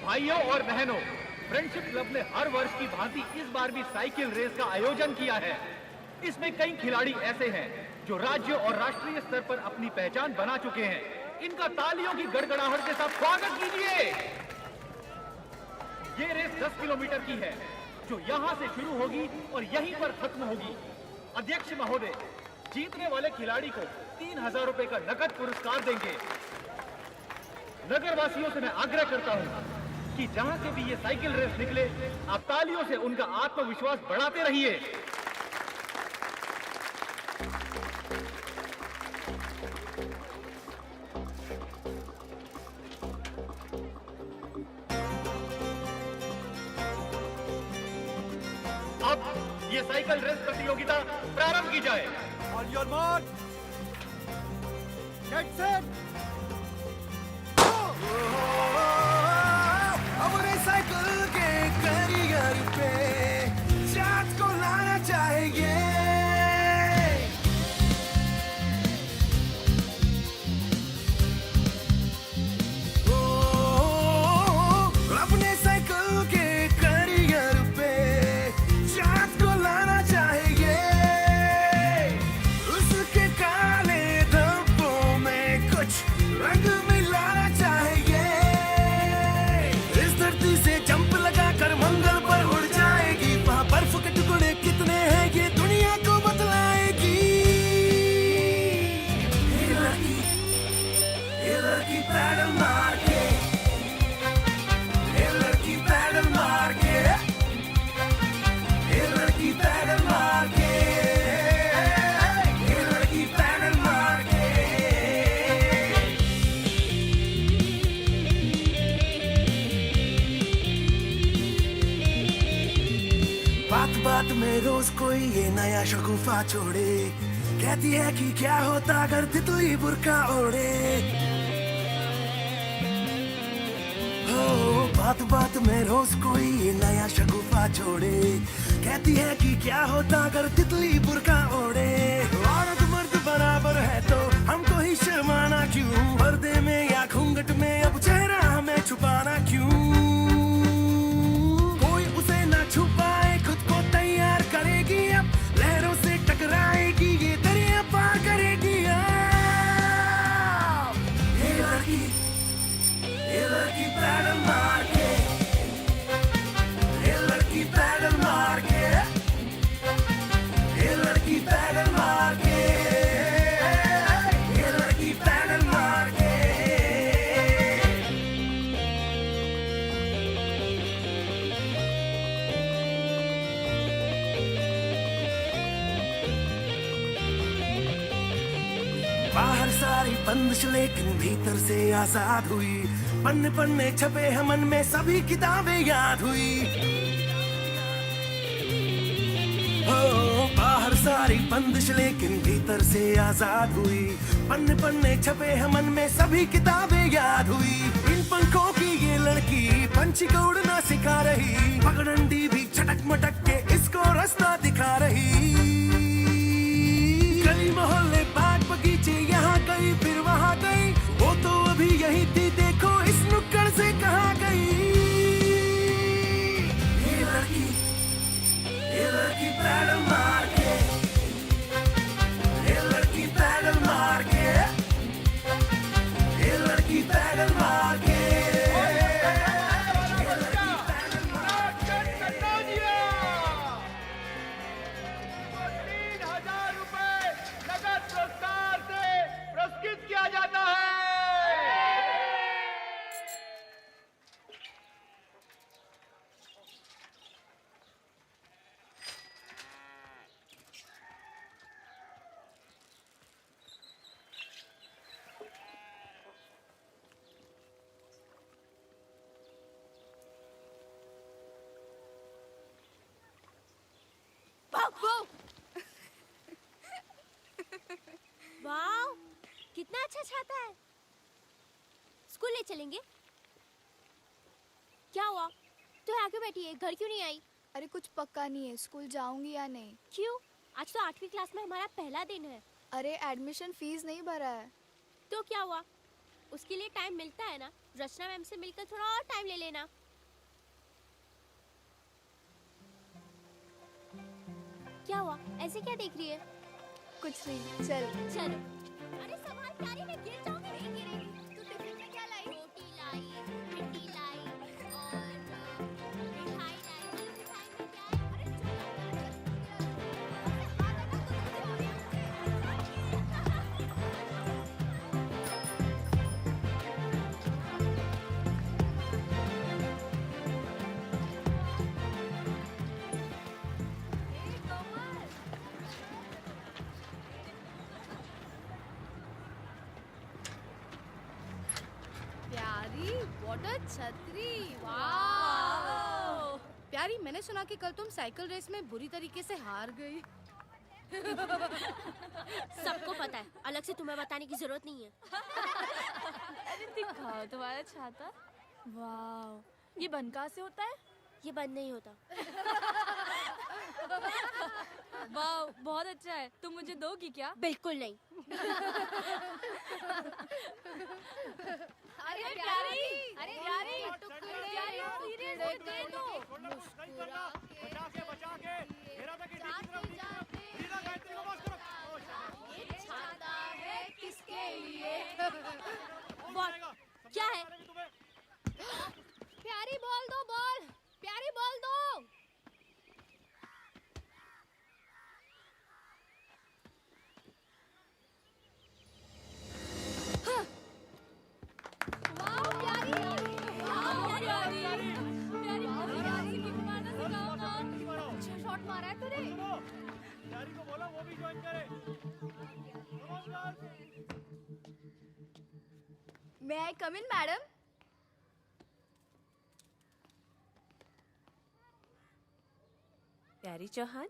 भाइयों और बहनों, फ्रेंडशिप क्लब ने हर वर्ष की भांति इस बार भी साइकिल रेस का आयोजन किया है। इसमें कई खिलाड़ी ऐसे हैं जो राज्य और राष्ट्रीय स्तर पर अपनी पहचान बना चुके हैं। इनका तालियों की गड़गड़ाहट के साथ स्वागत कीजिए। ये रेस 10 किलोमीटर की है जो यहां से शुरू होगी और यहीं पर खत्म होगी। अध्यक्ष महोदय जीतने वाले खिलाड़ी को 3000 रुपए का नकद पुरस्कार देंगे। नगर वासियों से मैं आग्रह करता हूं कि जहां से भी ये साइकिल रेस निकले, आप तालियों से उनका आत्मविश्वास बढ़ाते रहिए। अब ये साइकिल रेस प्रतियोगिता प्रारंभ की जाए। On your mark, get set. अपने साइकिल के करियर पे चाँद को लाना चाहेंगे। अपने साइकिल के करियर पे चाँद को लाना चाहेंगे। उसके काले धब्बों में कुछ रंग मिलाना चाहेंगे। इस धरती से जंप लगाकर मंगल पर उड़ जाएगी। वहाँ बर्फ के टुकड़े कितने हैं ये दुनिया को बतलाएगी। ये लड़की पैडल मार के, ये लड़की पैडल मार के, ये लड़की पैडल मार के, ये लड़की पैडल मार के। बात बात में रोज कोई ये नया शगुफा छोड़े। कहती है कि क्या होता अगर तितली बुर्का ओढ़े। हो बात बात में रोज कोई ये नया शगुफा छोड़े। कहती है कि क्या होता अगर तितली बुर्का ओढ़े। औरत मर्द बराबर है तो हमको ही शर्माना क्यों। पर्दे में या घूंघट में अब चेहरा हमें छुपाना क्यों। कोई उसे ना छुपाए खुद को तैयार करेगी। अब लहरों से टकराएगी ये दरिया पार करेगी। ये लड़की पैडल मार के, ये लड़की पैडल मार के, ये लड़की पैडल मार के, ये लड़की पैडल मार के। बाहर सारी बंदिश लेकिन भीतर से आजाद हुई। पन्ने पन्ने छपे हैं मन में सभी किताबें याद हुई। हो बाहर सारी बंदिश लेकिन भीतर से आजाद हुई। पन्ने पन्ने छपे हैं मन में सभी किताबें याद हुई। इन पंखों की ये लड़की पंछी को उड़ना सिखा रही। पगडंडी भी चटक मटक के इसको रास्ता दिखा रही। गली मोहल्ले बाग बगीचे यहाँ गई फिर वहाँ गई। वो तो अभी यही थी देखो इस नुक्कड़ से कहाँ गई। ये लड़की पैडल मार के, ये लड़की पैडल मार के, ये लड़की पैडल मार के। किया जाता है। वाह, कितना अच्छा छाता है। स्कूल ले चलेंगे? क्या हुआ? तो आके बैठी है, घर क्यों नहीं आई? अरे कुछ पक्का नहीं है स्कूल जाऊंगी या नहीं। क्यों? आज तो 8वीं क्लास में हमारा पहला दिन है। अरे एडमिशन फीस नहीं भरा है। तो क्या हुआ? उसके लिए टाइम मिलता है ना। रचना मैम से मिलकर थोड़ा और टाइम ले लेना। क्या हुआ? ऐसे क्या देख रही है? कुछ नहीं, चल। चलो। अरे संभाल प्यारी, मैं गिर जाऊंगी। नहीं गिरेगी। तू टिफिन में क्या लाई? रोटी लाई, भिंडी लाई और मिठाई लाई। बोलो मिठाई में क्या है? अरे चुप प्यारी, व्हाट अ छतरी, वाह। प्यारी, मैंने सुना कि कल तुम साइकिल रेस में बुरी तरीके से हार गई। सबको पता है, अलग से तुम्हें बताने की जरूरत नहीं है। अरे दिखाओ तुम्हारा छाता। वाह, ये बंद कहाँ से होता है? ये बंद नहीं होता। वाह, बहुत अच्छा है। तुम मुझे दोगी क्या? बिल्कुल नहीं। अरे प्यारी, अरे प्यारी, टुकड़े दे दो। बचा के मेरा तो किसी की तरफ नहीं है। रीना गायत्री को बस करो। ये छाता है किसके लिए? क्या है? प्यारी बोल दो, बोल। प्यारी बोल दो। वाह प्यारी, अच्छा शॉट मारा है तूने। प्यारी को बोला वो भी ज्वाइन करे। May I come in, madam? प्यारी चौहान।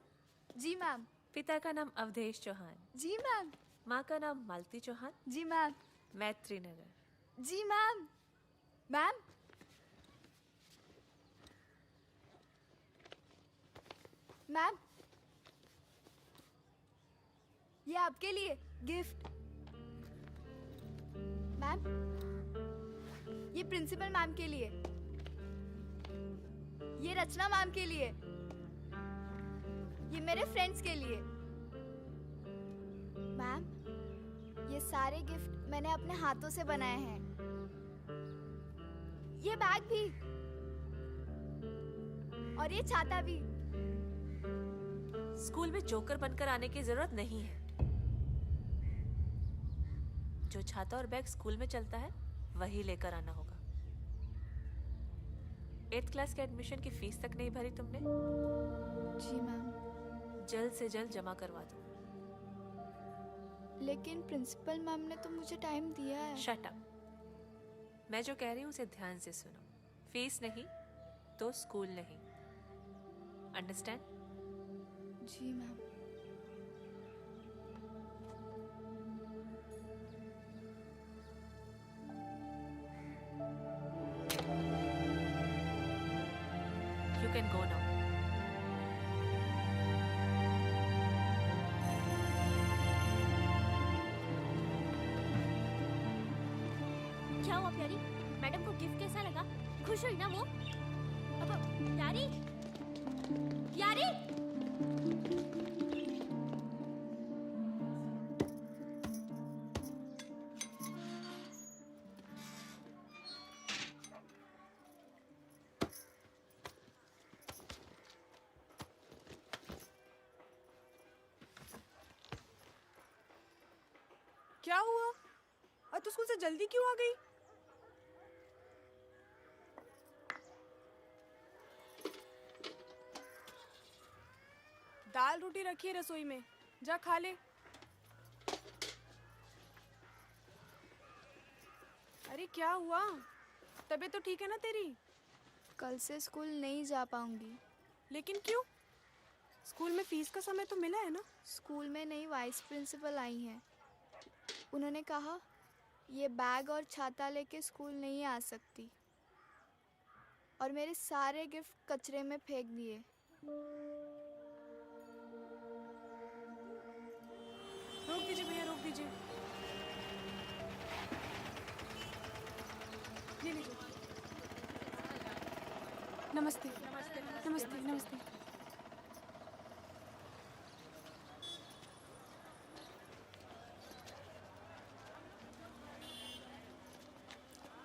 जी मैम। पिता का नाम अवधेश चौहान, जी मैम। माँ का नाम मालती चौहान, जी मैम। मैत्री नगर। जी मैम। मैम, मैम, ये आपके लिए गिफ्ट। मैम, ये प्रिंसिपल मैम के लिए, ये रचना मैम के लिए, ये मेरे फ्रेंड्स के लिए। मैम, ये सारे गिफ्ट मैंने अपने हाथों से बनाए हैं। ये बैग भी और ये छाता भी। स्कूल में जोकर बनकर आने की जरूरत नहीं है। जो छाता और बैग स्कूल में चलता है वही लेकर आना होगा। 8th क्लास के एडमिशन की फीस तक नहीं भरी तुमने? जी मैम। जल्द से जल्द जमा करवा दो। लेकिन प्रिंसिपल मैम ने तो मुझे टाइम दिया है। Shut up. मैं जो कह रही हूँ उसे ध्यान से सुनो। फीस नहीं तो स्कूल नहीं। अंडरस्टैंड? जी ma'am. You can go now. क्या हुआ प्यारी? मैडम को गिफ्ट कैसा लगा? खुश हुई ना वो? अब प्यारी, प्यारी, क्या हुआ? और तू स्कूल से जल्दी क्यों आ गई? दाल रोटी रखी है रसोई में, जा खा ले। अरे क्या हुआ? तबीयत तो ठीक है ना तेरी? कल से स्कूल नहीं जा पाऊंगी। लेकिन क्यों? स्कूल में फीस का समय तो मिला है ना? स्कूल में नई वाइस प्रिंसिपल आई हैं। उन्होंने कहा ये बैग और छाता लेके स्कूल नहीं आ सकती और मेरे सारे गिफ्ट कचरे में फेंक दिए। रोक दीजिए भैया, रोक दीजिए। ये लीजिए। नमस्ते नमस्ते नमस्ते नमस्ते।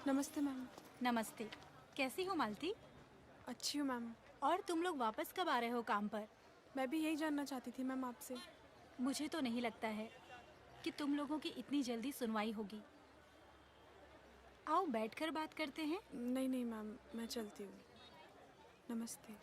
नमस्ते मैम। नमस्ते। कैसी हो मालती? अच्छी हूँ मैम। और तुम लोग वापस कब आ रहे हो काम पर? मैं भी यही जानना चाहती थी मैम आपसे। मुझे तो नहीं लगता है कि तुम लोगों की इतनी जल्दी सुनवाई होगी। आओ बैठकर बात करते हैं। नहीं नहीं मैम, मैं चलती हूँ। नमस्ते।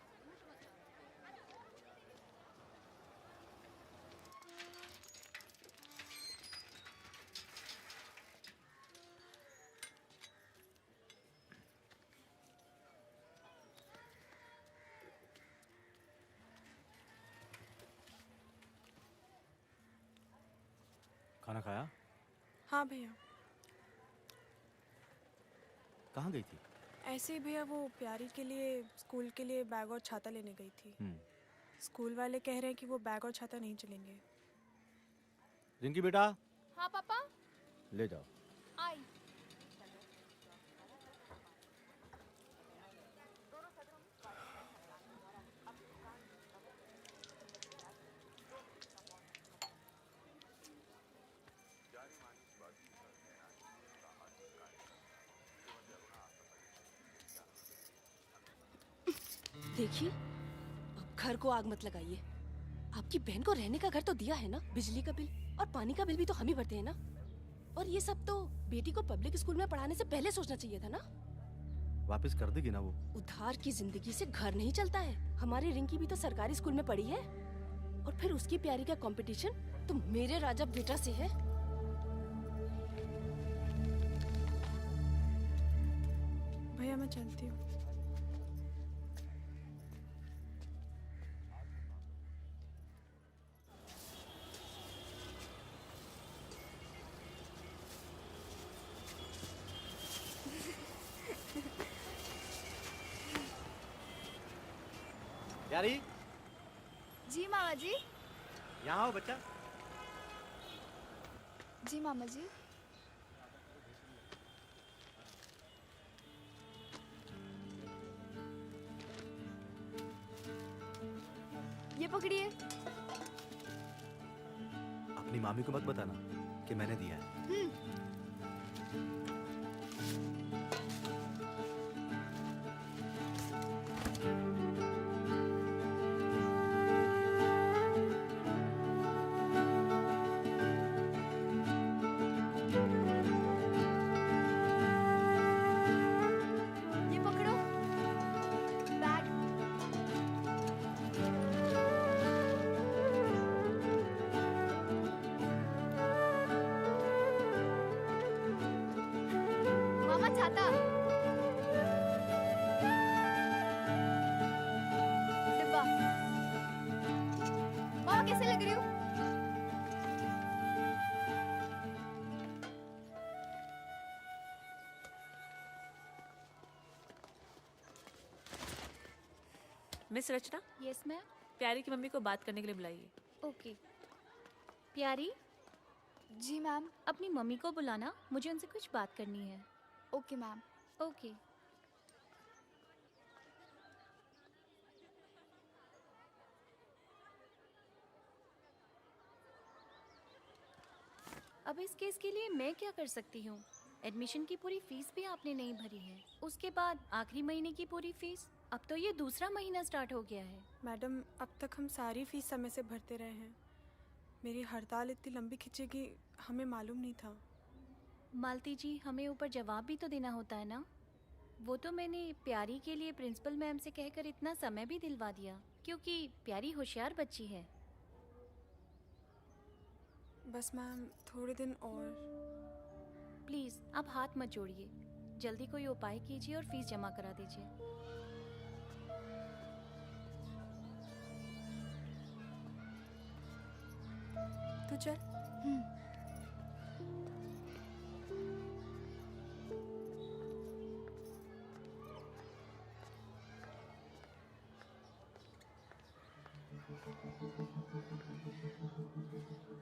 खाना खाया? हाँ भैया। कहाँ गई थी? ऐसे ही भैया, वो प्यारी के लिए स्कूल के लिए बैग और छाता लेने गई थी। स्कूल वाले कह रहे हैं कि वो बैग और छाता नहीं चलेंगे। रिंकी बेटा, हाँ पापा। ले जाओ। आई। देखिए, अब घर को आग मत लगाइए। आपकी बहन को रहने का घर तो दिया है ना, बिजली का बिल और पानी का बिल भी तो हम ही भरते हैं ना। और ये सब तो बेटी को पब्लिक स्कूल में पढ़ाने से पहले सोचना चाहिए था ना। वापस कर देगी ना वो? उधार की जिंदगी से घर नहीं चलता है। हमारी रिंकी भी तो सरकारी स्कूल में पढ़ी है, और फिर उसकी प्यारी का कंपटीशन तो मेरे राजा बेटा से है। भैया मैं चलती हूँ। प्यारी, जी मामा जी। यहाँ आओ बच्चा। जी मामा जी। ये पकड़िए। अपनी मामी को मत बताना कि मैंने दिया है। ये पकड़ो बैग। मामा छाता। डिब्बा। मामा कैसे लग रही हूँ? मिस रचना, यस मैम। प्यारी की मम्मी को बात करने के लिए बुलाइए। ओके। प्यारी, जी मैम। अपनी मम्मी को बुलाना, मुझे उनसे कुछ बात करनी है। Okay ma'am. ओके। अब इस केस के लिए मैं क्या कर सकती हूँ? एडमिशन की पूरी फीस भी आपने नहीं भरी है, उसके बाद आखिरी महीने की पूरी फीस। अब तो ये दूसरा महीना स्टार्ट हो गया है। मैडम, अब तक हम सारी फीस समय से भरते रहे हैं। मेरी हड़ताल इतनी लंबी खिंचेगी हमें मालूम नहीं था। मालती जी, हमें ऊपर जवाब भी तो देना होता है ना। वो तो मैंने प्यारी के लिए प्रिंसिपल मैम से कहकर इतना समय भी दिलवा दिया, क्योंकि प्यारी होशियार बच्ची है। बस मैम, थोड़े दिन और। प्लीज़ आप हाथ मत जोड़िए, जल्दी कोई उपाय कीजिए और फीस जमा करा दीजिए। तू चल।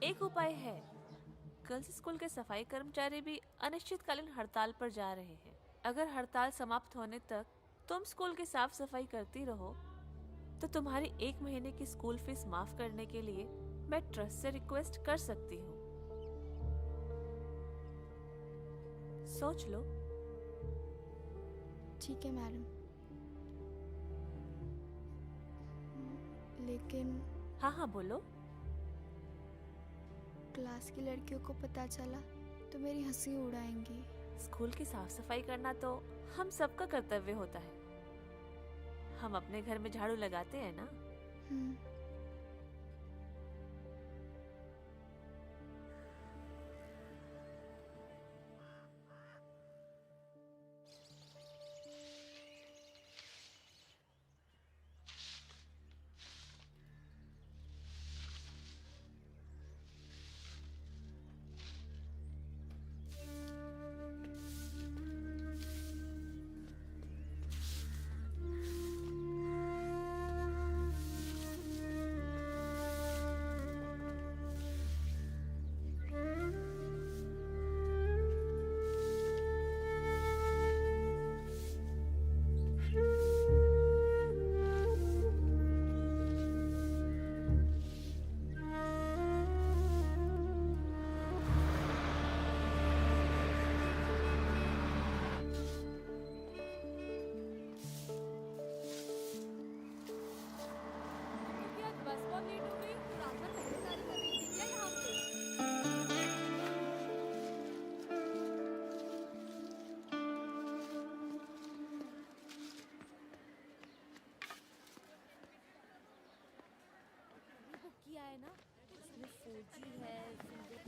एक उपाय है। गर्ल्स स्कूल के सफाई कर्मचारी भी अनिश्चितकालीन हड़ताल पर जा रहे हैं। अगर हड़ताल समाप्त होने तक तुम स्कूल की साफ सफाई करती रहो तो तुम्हारी 1 महीने की स्कूल फीस माफ करने के लिए मैं ट्रस्ट से रिक्वेस्ट कर सकती हूँ। सोच लो। ठीक है मैडम। लेकिन हाँ हाँ बोलो। क्लास की लड़कियों को पता चला तो मेरी हंसी उड़ाएंगी। स्कूल की साफ सफाई करना तो हम सबका कर्तव्य होता है। हम अपने घर में झाड़ू लगाते हैं ना।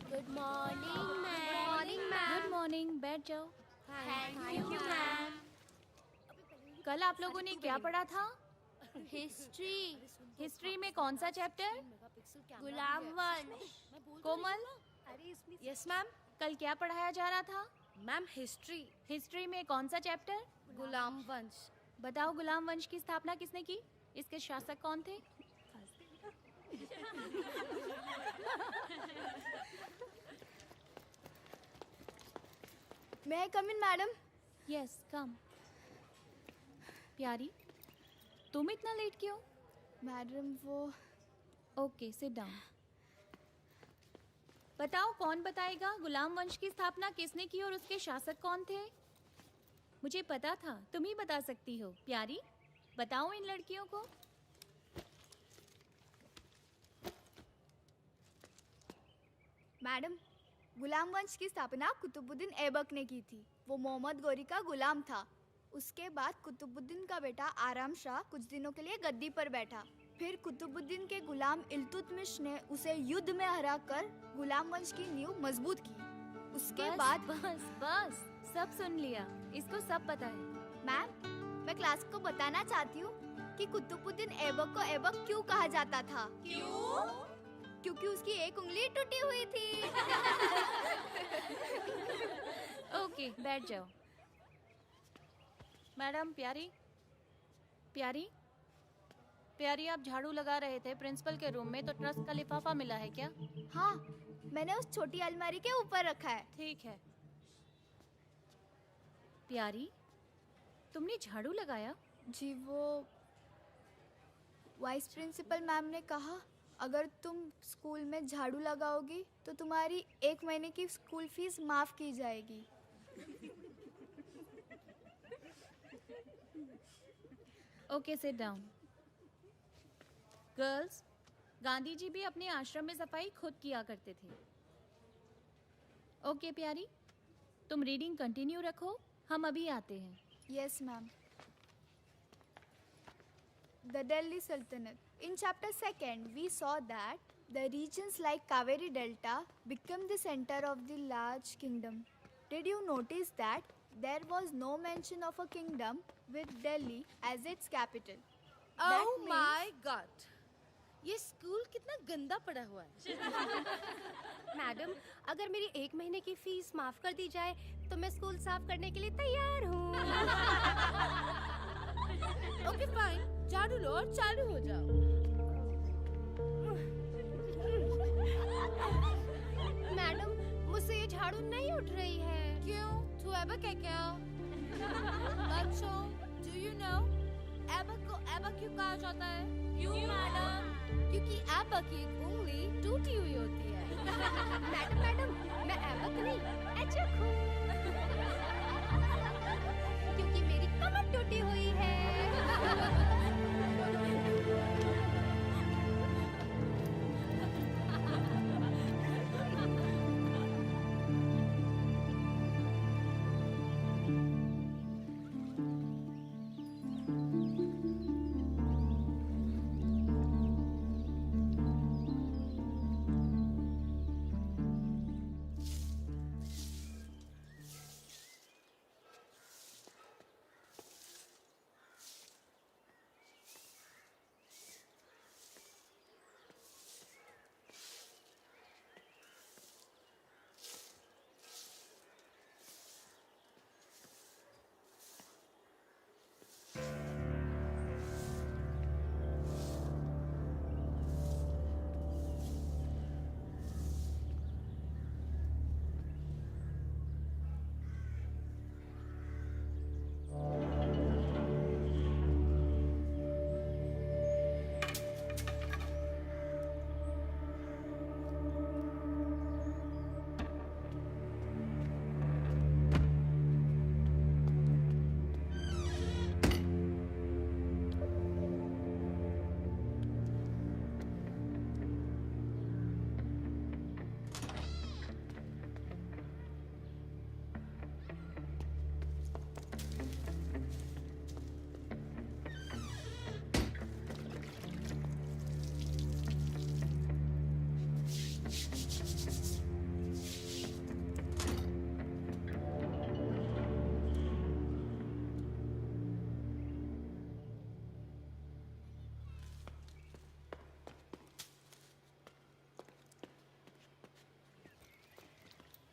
Good morning ma'am. Good morning, बैठ जाओ। Thank you ma'am. कल आप लोगों ने क्या पढ़ा था? हिस्ट्री। हिस्ट्री में कौन सा चैप्टर? गुलाम वंश। कोमल, यस मैम। कल क्या पढ़ाया जा रहा था? Ma'am history. हिस्ट्री में कौन सा चैप्टर? गुलाम वंश। बताओ, गुलाम वंश की स्थापना किसने की? इसके शासक कौन थे? मैं कम इन मैडम? Yes come. प्यारी, तुम इतना लेट क्यों? मैडम वो ओके, सिट डाउन। बताओ, कौन बताएगा गुलाम वंश की स्थापना किसने की और उसके शासक कौन थे? मुझे पता था तुम ही बता सकती हो। प्यारी, बताओ इन लड़कियों को। मैडम, गुलाम वंश की स्थापना कुतुबुद्दीन ऐबक ने की थी। वो मोहम्मद गौरी का गुलाम था। उसके बाद कुतुबुद्दीन का बेटा आराम शाह कुछ दिनों के लिए गद्दी पर बैठा। फिर कुतुबुद्दीन के गुलाम इल्तुतमिश ने उसे युद्ध में हराकर गुलाम वंश की नींव मजबूत की। उसके बाद बस सब सुन लिया। इसको सब पता है। मैम, मैं क्लास को बताना चाहती हूँ कि कुतुबुद्दीन ऐबक को ऐबक क्यों कहा जाता था। क्यों? क्योंकि उसकी एक उंगली टूटी हुई थी। ओके, बैठ जाओ। मैडम, प्यारी प्यारी प्यारी, आप झाड़ू लगा रहे थे प्रिंसिपल के रूम में, तो ट्रस्ट का लिफाफा मिला है क्या? हाँ, मैंने उस छोटी अलमारी के ऊपर रखा है। ठीक है। प्यारी, तुमने झाड़ू लगाया? जी, वो वाइस प्रिंसिपल मैम ने कहा अगर तुम स्कूल में झाड़ू लगाओगी तो तुम्हारी 1 महीने की स्कूल फीस माफ की जाएगी। Okay, sit down. Girls, Gandhi ji भी अपने आश्रम में सफाई खुद किया करते थे। ओके प्यारी, तुम रीडिंग कंटिन्यू रखो, हम अभी आते हैं। Yes ma'am. The Delhi Sultanate. In chapter 2, we saw that the regions like Kaveri Delta become the center of the large kingdom. Did you notice that there was no mention of a kingdom with Delhi as its capital? Oh my God! ये school कितना गंदा पड़ा हुआ है। Madam, अगर मेरी 1 महीने की फीस माफ कर दी जाए तो मैं स्कूल साफ करने के लिए तैयार हूँ। ओके फाइन, झाड़ू लो और चालू हो जाओ। मैडम, मुझसे ये झाड़ू नहीं उठ रही है। क्यों? तू एबक है क्या? बच्चों, do you know एबक को एबक क्यों कहा जाता है? क्यों मैडम? क्योंकि एबक की एक उंगली टूटी हुई होती है। मैडम, मैं एबक नहीं, एचक हूँ। क्योंकि मेरी कमर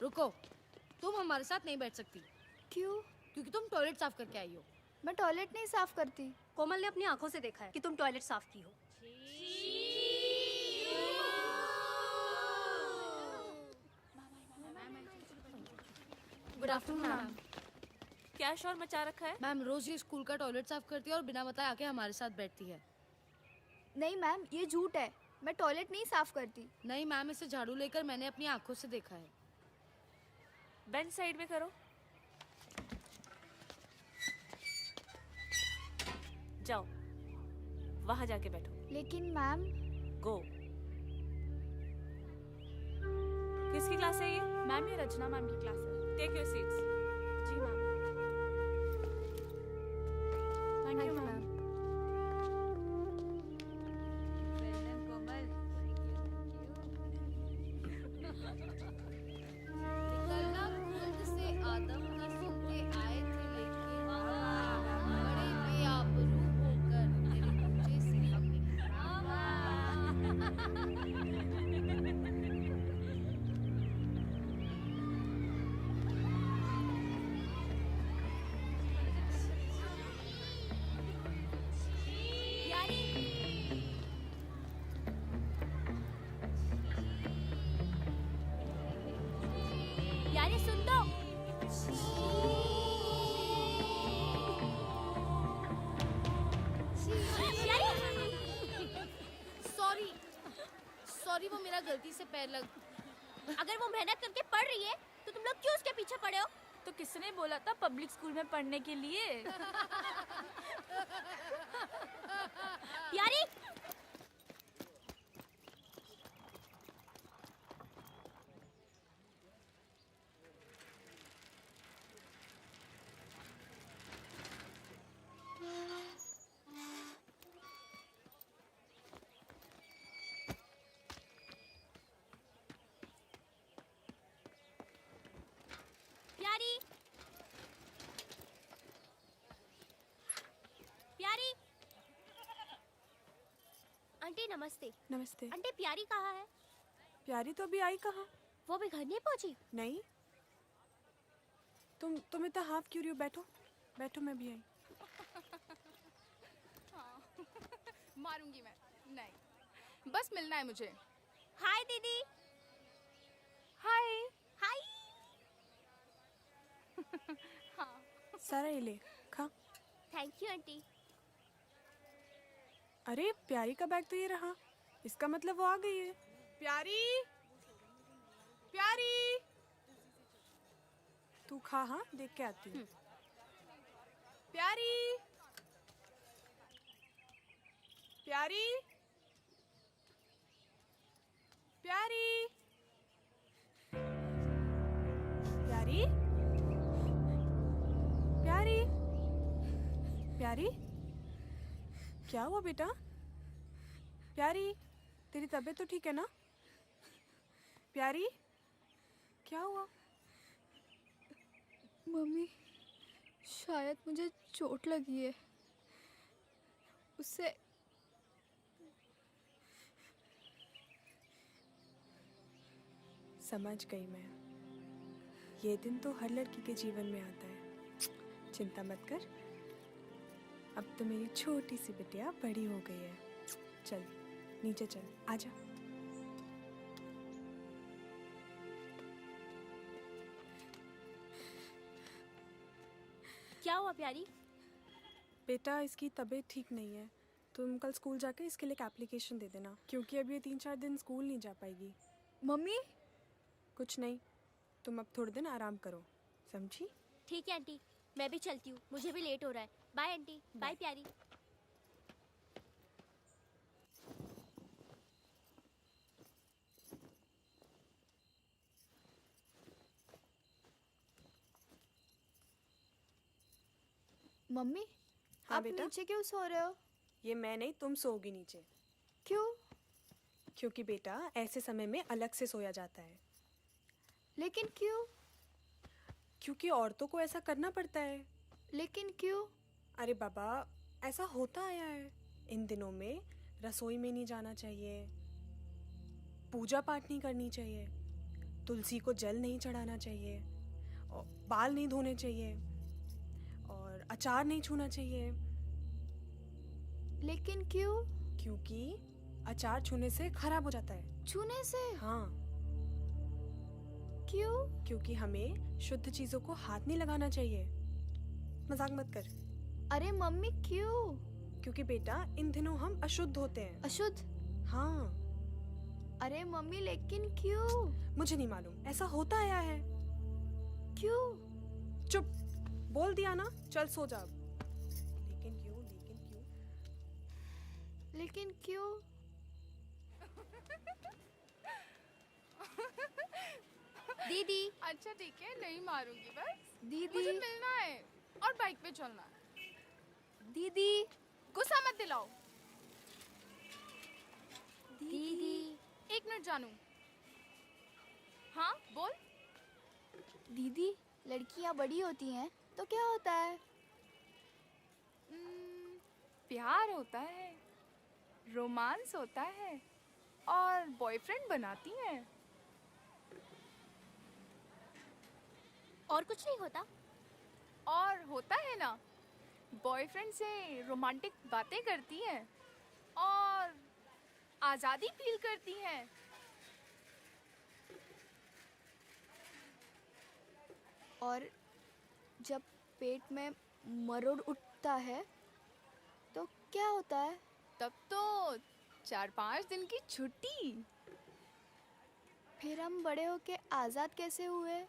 रुको, तुम हमारे साथ नहीं बैठ सकती क्यों? क्योंकि तुम टॉयलेट साफ करके आई हो। मैं टॉयलेट नहीं साफ करती। कोमल ने अपनी आंखों से देखा है कि तुम टॉयलेट साफ की हो। Good afternoon ma'am. क्या शोर मचा रखा है? मैम रोज ये स्कूल का टॉयलेट साफ करती है और बिना बताए आके हमारे साथ बैठती है। नहीं मैम, ये झूठ है। मैं टॉयलेट नहीं साफ करती। नहीं मैम, इसे झाड़ू लेकर मैंने अपनी आंखों से देखा है। बेंच साइड में करो। जाओ, वहां जाके बैठो। लेकिन मैम। गो। किसकी क्लास है ये? मैम ये रचना मैम की क्लास है। Take your seats. जी मैम। Thank you ma'am. निकलना खुद से आदम की सुनते आए थे, लेकिन बड़े बेआबरू होकर तेरे मुझे से हमें। यार ये सुन दो। सॉरी, वो मेरा गलती से पैर लग। अगर वो मेहनत करके पढ़ रही है तो तुम लोग क्यों उसके पीछे पड़े हो? तो किसने बोला था पब्लिक स्कूल में पढ़ने के लिए? यारी प्यारी प्यारी। आंटी नमस्ते। नमस्ते। आंटी प्यारी कहाँ है? प्यारी तो अभी आई कहाँ? वो अभी घर नहीं पहुंची? नहीं। तुम इतना हाफ क्यों रही हो? बैठो बैठो, मैं भी आई। मारूंगी मैं। नहीं, बस मिलना है मुझे। हाय दीदी। हाय। हाय। सारा ये ले खा। Thank you aunty. अरे प्यारी का बैग तो ये रहा, इसका मतलब वो आ गई है। प्यारी प्यारी, तू खा, हाँ देख के आती हूँ। प्यारी प्यारी प्यारी प्यारी प्यारी प्यारी, क्या हुआ बेटा? प्यारी, तेरी तबीयत तो ठीक है ना? प्यारी, क्या हुआ? मम्मी, शायद मुझे चोट लगी है। उससे समझ गई मैं। ये दिन तो हर लड़की के जीवन में आता है। चिंता मत कर, अब तो मेरी छोटी सी बिटिया बड़ी हो गई है। चल नीचे चल, आजा। क्या हुआ प्यारी? बेटा इसकी तबीयत ठीक नहीं है। तुम कल स्कूल जाकर इसके लिए एक एप्लीकेशन दे देना, क्योंकि अब ये 3-4 दिन स्कूल नहीं जा पाएगी। मम्मी। कुछ नहीं, तुम अब थोड़े दिन आराम करो, समझी? ठीक है आंटी, मैं भी चलती हूँ, मुझे भी लेट हो रहा है। Bye aunty. बाय प्यारी। मम्मी, हाँ आप बेटा? नीचे क्यों सो रहे हो? ये मैं नहीं, तुम सोओगी नीचे। क्यों? क्योंकि बेटा ऐसे समय में अलग से सोया जाता है। लेकिन क्यों? क्योंकि औरतों को ऐसा करना पड़ता है। लेकिन क्यों? अरे बाबा, ऐसा होता आया है। इन दिनों में रसोई में नहीं जाना चाहिए, पूजा पाठ नहीं करनी चाहिए। तुलसी को जल नहीं चढ़ाना चाहिए, और बाल नहीं धोने चाहिए, और अचार नहीं छूना चाहिए। लेकिन क्यों? क्योंकि अचार छूने से खराब हो जाता है। छूने से? हाँ। क्यों? क्योंकि हमें शुद्ध चीजों को हाथ नहीं लगाना चाहिए। मजाक मत कर। अरे मम्मी क्यों? क्योंकि बेटा इन दिनों हम अशुद्ध होते हैं। अशुद्ध? हाँ। अरे मम्मी लेकिन क्यों? मुझे नहीं मालूम, ऐसा होता आया है। क्यों? चुप, बोल दिया ना, चल सो जा। लेकिन क्यों? लेकिन क्यों? लेकिन क्यों? दीदी। अच्छा ठीक है, नहीं मारूंगी बस। दीदी। मुझे मिलना है और बाइक पे चलना है। दीदी। गुस्सा मत दिलाओ। दीदी। एक मिनट जानू। हाँ बोल। दीदी, लड़कियां बड़ी होती हैं तो क्या होता है? प्यार होता है, रोमांस होता है और बॉयफ्रेंड बनाती हैं। और कुछ नहीं होता? और होता है ना, बॉयफ्रेंड से रोमांटिक बातें करती हैं और आज़ादी फील करती हैं। और जब पेट में मरोड़ उठता है तो क्या होता है? तब तो 4-5 दिन की छुट्टी। फिर हम बड़े होके आज़ाद कैसे हुए?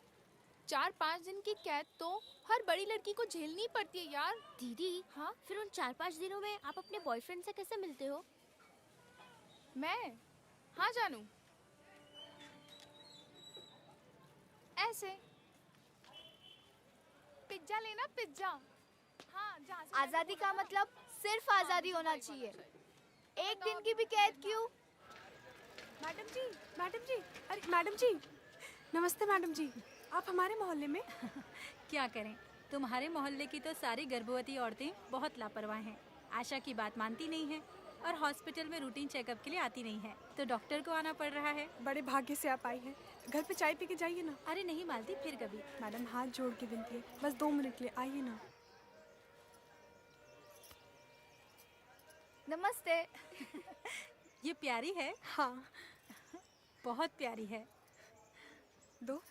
4-5 दिन की कैद तो हर बड़ी लड़की को झेलनी पड़ती है यार। दीदी। हाँ? फिर उन 4-5 दिनों में आप अपने बॉयफ्रेंड से कैसे मिलते हो? मैं? हाँ जानू, ऐसे पिज्जा लेना, पिज्जा। हाँ, जहाँ से आज़ादी का मतलब सिर्फ आज़ादी होना चाहिए। एक दिन की भी कैद क्यों? मैडम जी, मैडम जी, अरे मैडम जी, नमस्ते मैडम जी, आप हमारे मोहल्ले में? क्या करें, तुम्हारे मोहल्ले की तो सारी गर्भवती औरतें बहुत लापरवाह हैं। आशा की बात मानती नहीं है और हॉस्पिटल में रूटीन चेकअप के लिए आती नहीं है, तो डॉक्टर को आना पड़ रहा है। बड़े भाग्य से आप आई हैं। घर पे चाय पी के जाइए ना। अरे नहीं मालती, फिर कभी। मैडम हाथ जोड़ के विनती है, बस 2 मिनट के लिए आइए ना। नमस्ते। ये प्यारी है। हाँ, बहुत प्यारी है। दो।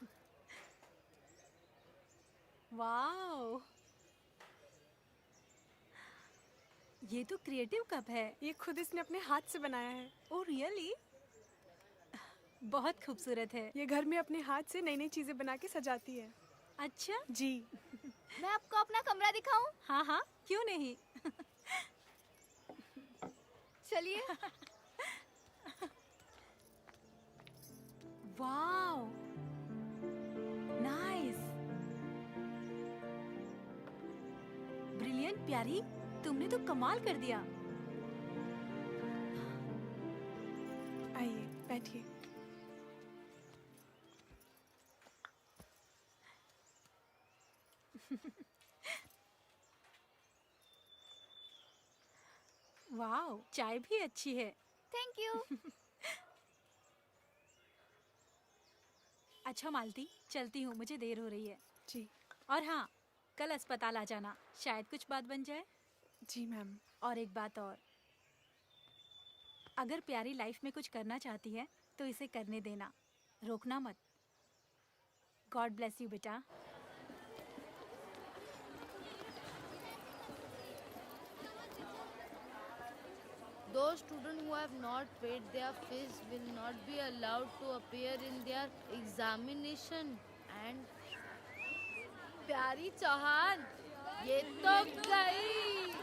वाओ, ये तो क्रिएटिव कप है। ये खुद इसने अपने हाथ से बनाया है। Oh really? बहुत खूबसूरत है। ये घर में अपने हाथ से नई नई चीजें बना के सजाती है। अच्छा जी। मैं आपको अपना कमरा दिखाऊं? हाँ हाँ, क्यों नहीं। चलिए। वाओ, नाइस, ब्रिलियंट प्यारी, तुमने तो कमाल कर दिया। आइए बैठिए। वाओ, चाय भी अच्छी है। Thank you. अच्छा मालती, चलती हूँ, मुझे देर हो रही है। जी। और हाँ, कल अस्पताल आ जाना, शायद कुछ बात बन जाए। जी मैम। और एक बात और, अगर प्यारी लाइफ में कुछ करना चाहती है तो इसे करने देना, रोकना मत। गॉड ब्लेस यू बेटा। Those students who have not paid their fees will not be allowed to appear in their examination. And प्यारी चौहान, ये तो गई।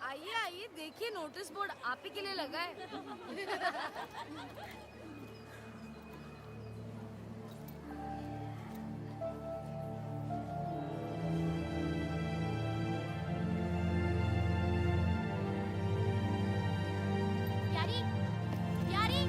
आइए आइए, देखिए नोटिस बोर्ड आप ही के लिए लगा है। प्यारी, प्यारी।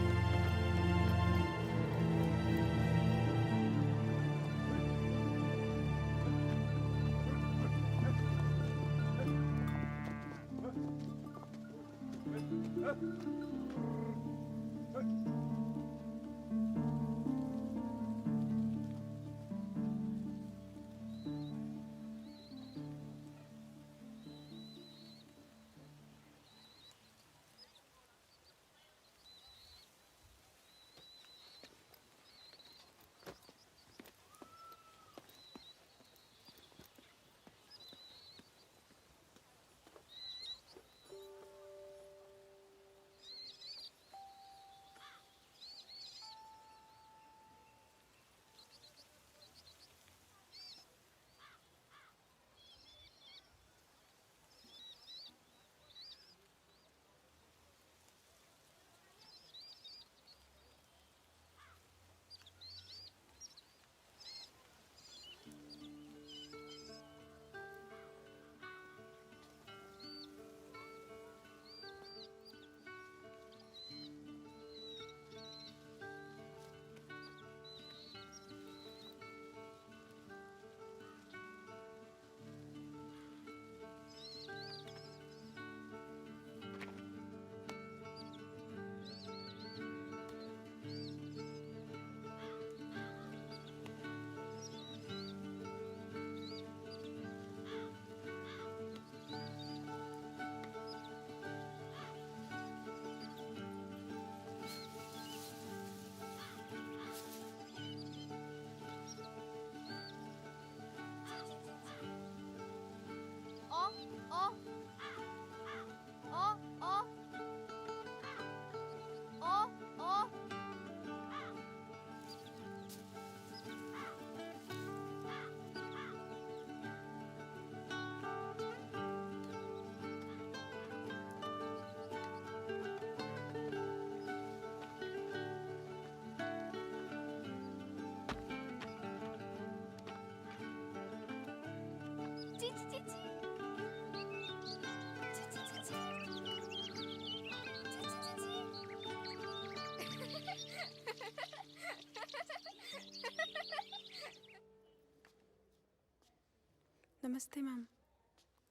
नमस्ते मैम।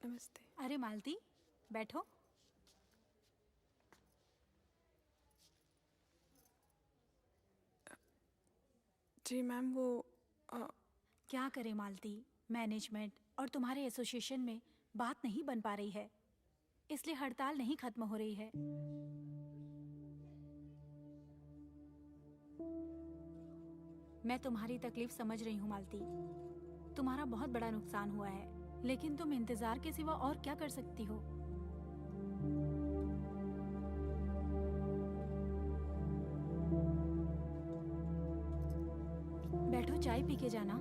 नमस्ते। अरे मालती, बैठो। जी मैम, वो क्या करे मालती, मैनेजमेंट और तुम्हारे एसोसिएशन में बात नहीं बन पा रही है, इसलिए हड़ताल नहीं खत्म हो रही है। मैं तुम्हारी तकलीफ समझ रही हूँ मालती, तुम्हारा बहुत बड़ा नुकसान हुआ है, लेकिन तुम इंतजार के सिवा और क्या कर सकती हो। बैठो, चाय पी के जाना।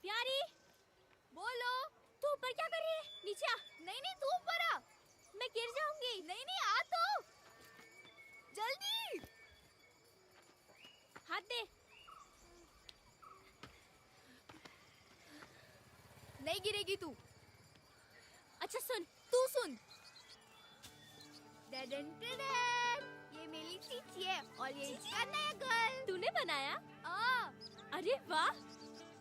प्यारी, बोलो। तू ऊपर क्या कर रही है? नीचे आ। नहीं नहीं, तू ऊपर आ। मैं गिर जाऊंगी। नहीं नहीं, आ तो जल्दी। हाथ दे। नहीं गिरेगी तू। अच्छा सुन, तू सुन। ये मेरी चीची है और ये इसका नया घर। तूने बनाया? अरे वाह,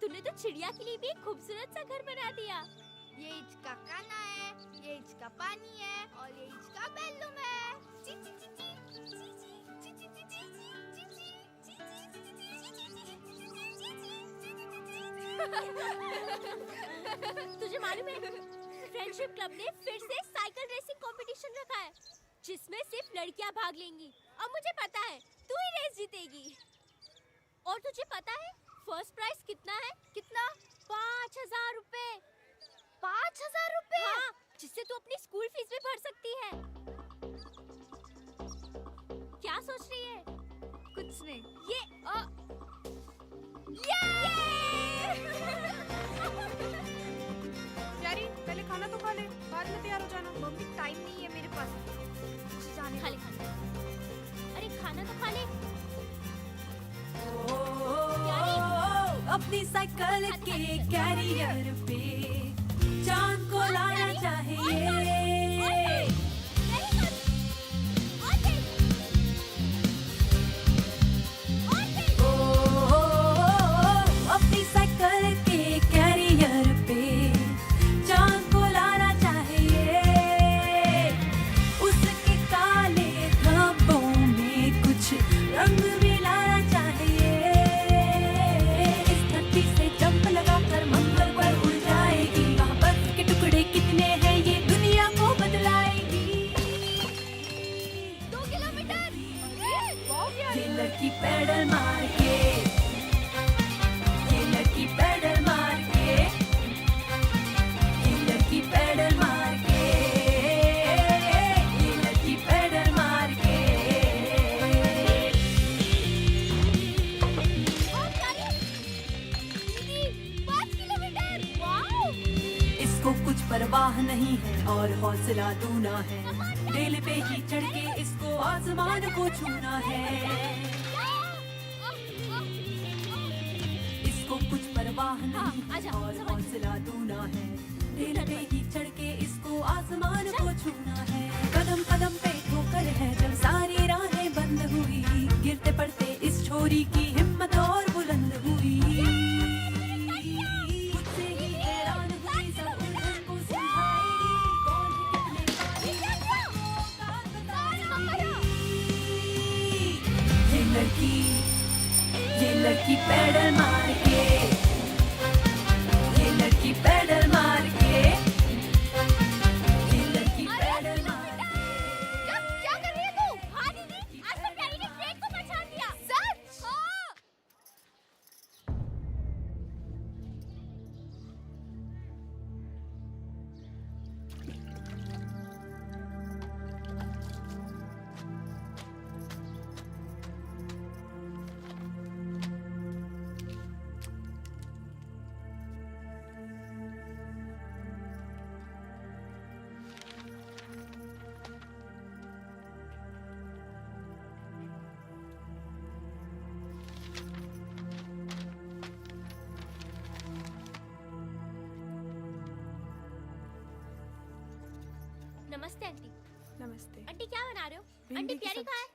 तूने तो चिड़िया के लिए भी एक खूबसूरत सा घर बना दिया। ये इसका खाना है, ये इसका पानी है और ये इसका बेडरूम है। तुझे मालूम है, फ्रेंडशिप क्लब ने फिर से साइकिल रेसिंग कंपटीशन रखा है, जिसमें सिर्फ लड़कियां भाग लेंगी। और मुझे पता है तू ही रेस जीतेगी। और तुझे पता है फर्स्ट प्राइज कितना है? कितना? 5,000 रुपए। 5,000 रुपए? हाँ, जिससे तू अपनी स्कूल फीस भी भर सकती है। क्या सोच रही है? कुछ नहीं। प्यारी, पहले खाना तो खा ले, बाद में तैयार हो जाना। मम्मी, टाइम नहीं है मेरे पास। जाने खा ले खाना। अरे खाना तो खा ले। अपनी साइकिल के कैरियर पे चांद को लाना चाहिए। अपनी साइकिल के कैरियर पे चांद को लाना चाहिए। उसके काले धब्बों में कुछ रंग मिलाना चाहिए। से जंप लगाकर मंगल पर उड़ जाएगी। वहाँ बर्फ के टुकड़े कितने हैं, ये दुनिया को बदलाएगी। 2 किलोमीटर। ये लड़की पैडल मार के, ये लड़की पैडल मार के, ये लड़की पैडल मार के, ये लड़की पैडल मार के। इसको कुछ परवाह नहीं है और हौसला दूना है। रेल पे ही चढ़ के इसको आसमान को छूना है। इसको कुछ परवाह नहीं है और हौसला दूना है। रेल पे ही चढ़ के इसको आसमान को छूना है। कदम कदम पे ठोकर है जब सारी राहें बंद हुई। गिरते पड़ते इस छोरी की हिम्मत और बुलंद हुई। ये लड़की पैडल मार के, ये लड़की पैडल मार के, ये लड़की पैडल मार के। क्या कर रही है नमस्ते आंटी। नमस्ते। आंटी क्या बना रहे हो? भिंडी आंटी की प्यारी कहाँ है?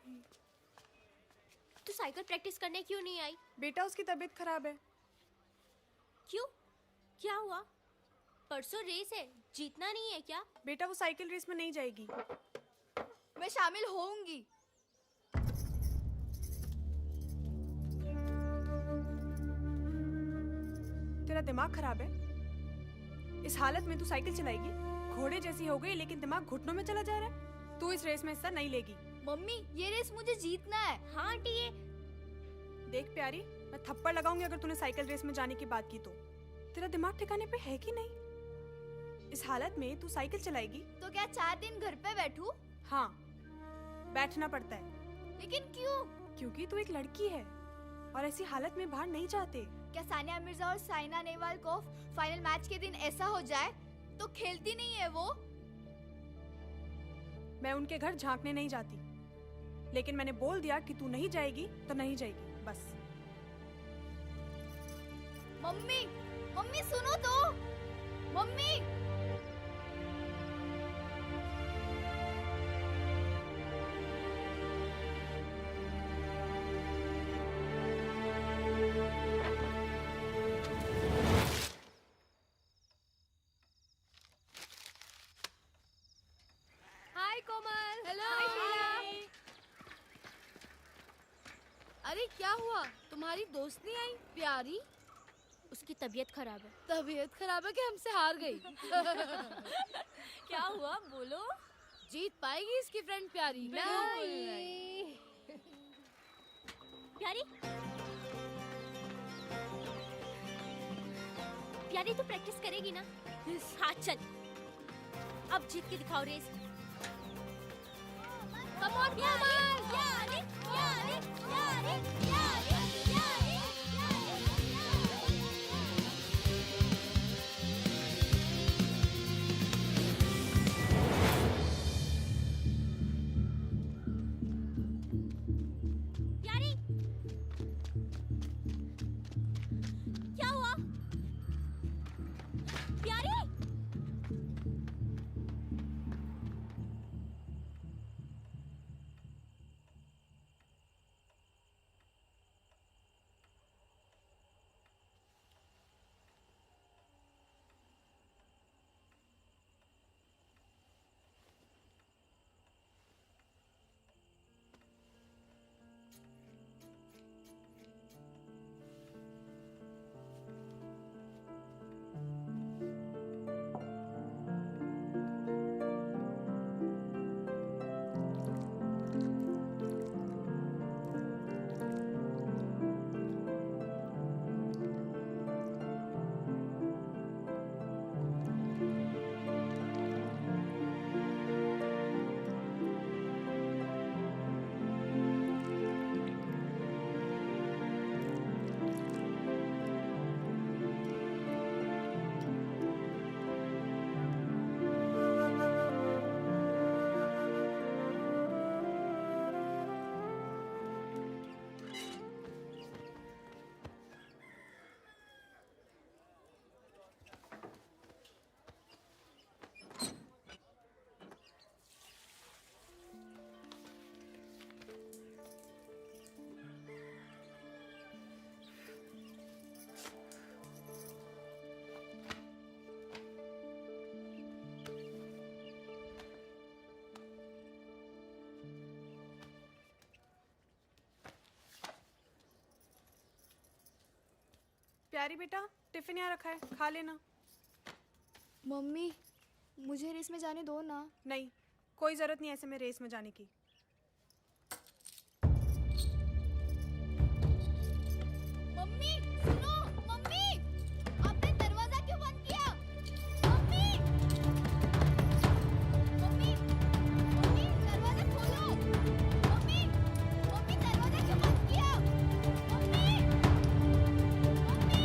तू साइकिल प्रैक्टिस करने क्यों नहीं आई? बेटा उसकी तबीयत खराब है। क्यों? क्या हुआ? परसों रेस है, जीतना नहीं है क्या? बेटा वो साइकिल रेस में नहीं जाएगी। मैं शामिल होऊंगी। तेरा दिमाग खराब है? इस हालत में तू साइकिल चलाएगी? घोड़े जैसी हो गई लेकिन दिमाग घुटनों में चला जा रहा है। तू इस रेस में हिस्सा नहीं लेगी। मम्मी ये रेस मुझे जीतना है। हाँ आंटी ये देख प्यारी, मैं थप्पड़ लगाऊंगी अगर तूने साइकिल रेस में जाने की बात की तो। तेरा दिमाग ठिकाने पे है कि नहीं? इस हालत में तू साइकिल चलाएगी? तो क्या 4 दिन घर पे बैठूं? हाँ, बैठना पड़ता है। लेकिन क्यों? क्योंकि तू एक लड़की है और ऐसी हालत में बाहर नहीं जाते। क्या सानिया मिर्जा और साइना नेहवाल को फाइनल मैच के दिन ऐसा हो जाए तो खेलती नहीं है वो? मैं उनके घर झांकने नहीं जाती, लेकिन मैंने बोल दिया कि तू नहीं जाएगी तो नहीं जाएगी, बस। मम्मी, मम्मी सुनो तो। मम्मी हाय कोमल। हेलो। अरे क्या हुआ? तुम्हारी दोस्त नहीं आई प्यारी? उसकी तबीयत खराब है। तबीयत खराब है कि हमसे हार गई? क्या हुआ बोलो? जीत पाएगी इसकी फ्रेंड प्यारी? नहीं। प्यारी प्यारी तू प्रैक्टिस करेगी ना? हाँ चल, अब जीत के दिखाओ रेस। कम ऑन कोमल। प्यारी प्यारी प्यारी प्यारी प्यारी प्यारी क्या हुआ? प्यारी प्यारी बेटा, टिफिन यहाँ रखा है, खा लेना। मम्मी मुझे रेस में जाने दो ना। नहीं, कोई जरूरत नहीं ऐसे में रेस में जाने की। मम्मी सुनो। मम्मी आपने दरवाजा क्यों बंद किया? मम्मी मम्मी मम्मी दरवाजा खोलो। मम्मी मम्मी दरवाजा क्यों बंद किया? मम्मी मम्मी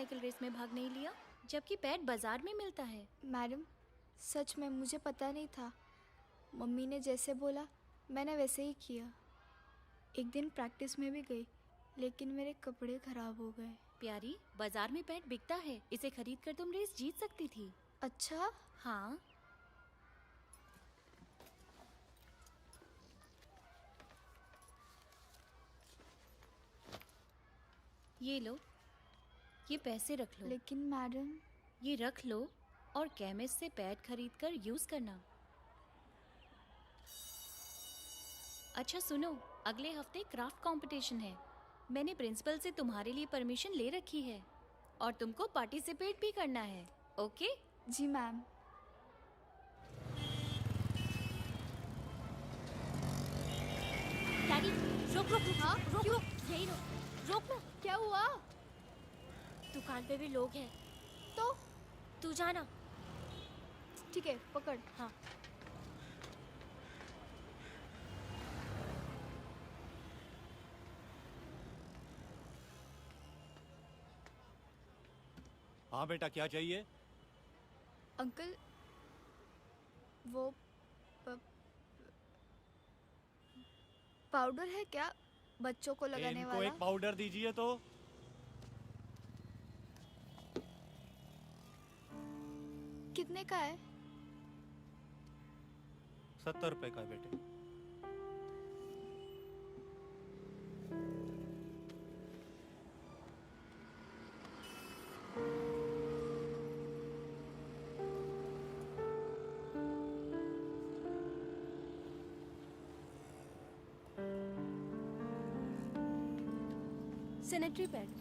साइकिल रेस में भाग नहीं लिया, जबकि पैड बाजार में मिलता है? मैडम, सच में मुझे पता नहीं था। मम्मी ने जैसे बोला मैंने वैसे ही किया। एक दिन प्रैक्टिस में भी गई, लेकिन मेरे कपड़े खराब हो गए। प्यारी, बाजार में पैड बिकता है, इसे खरीद कर तुम रेस जीत सकती थी। अच्छा? हाँ। ये लो, ये पैसे रख लो। लेकिन मैडम। ये रख लो और केमिस्ट से पैड खरीद कर यूज करना। अच्छा सुनो, अगले हफ्ते क्राफ्ट कंपटीशन है। मैंने प्रिंसिपल से तुम्हारे लिए परमिशन ले रखी है और तुमको पार्टिसिपेट भी करना है, ओके? जी मैम। डैडी, रोक रोक रोक। हाँ? रोक रोक, यही रोक। रोक लो। क्या हुआ? दुकान पे भी लोग हैं। तो तू जाना। ठीक है, पकड़। हाँ। हाँ बेटा, क्या चाहिए? अंकल, वो पाउडर है क्या बच्चों को लगाने इनको वाला? एक पाउडर दीजिए तो। कितने का है? 70 रुपए का है बेटे। Sanitary pad.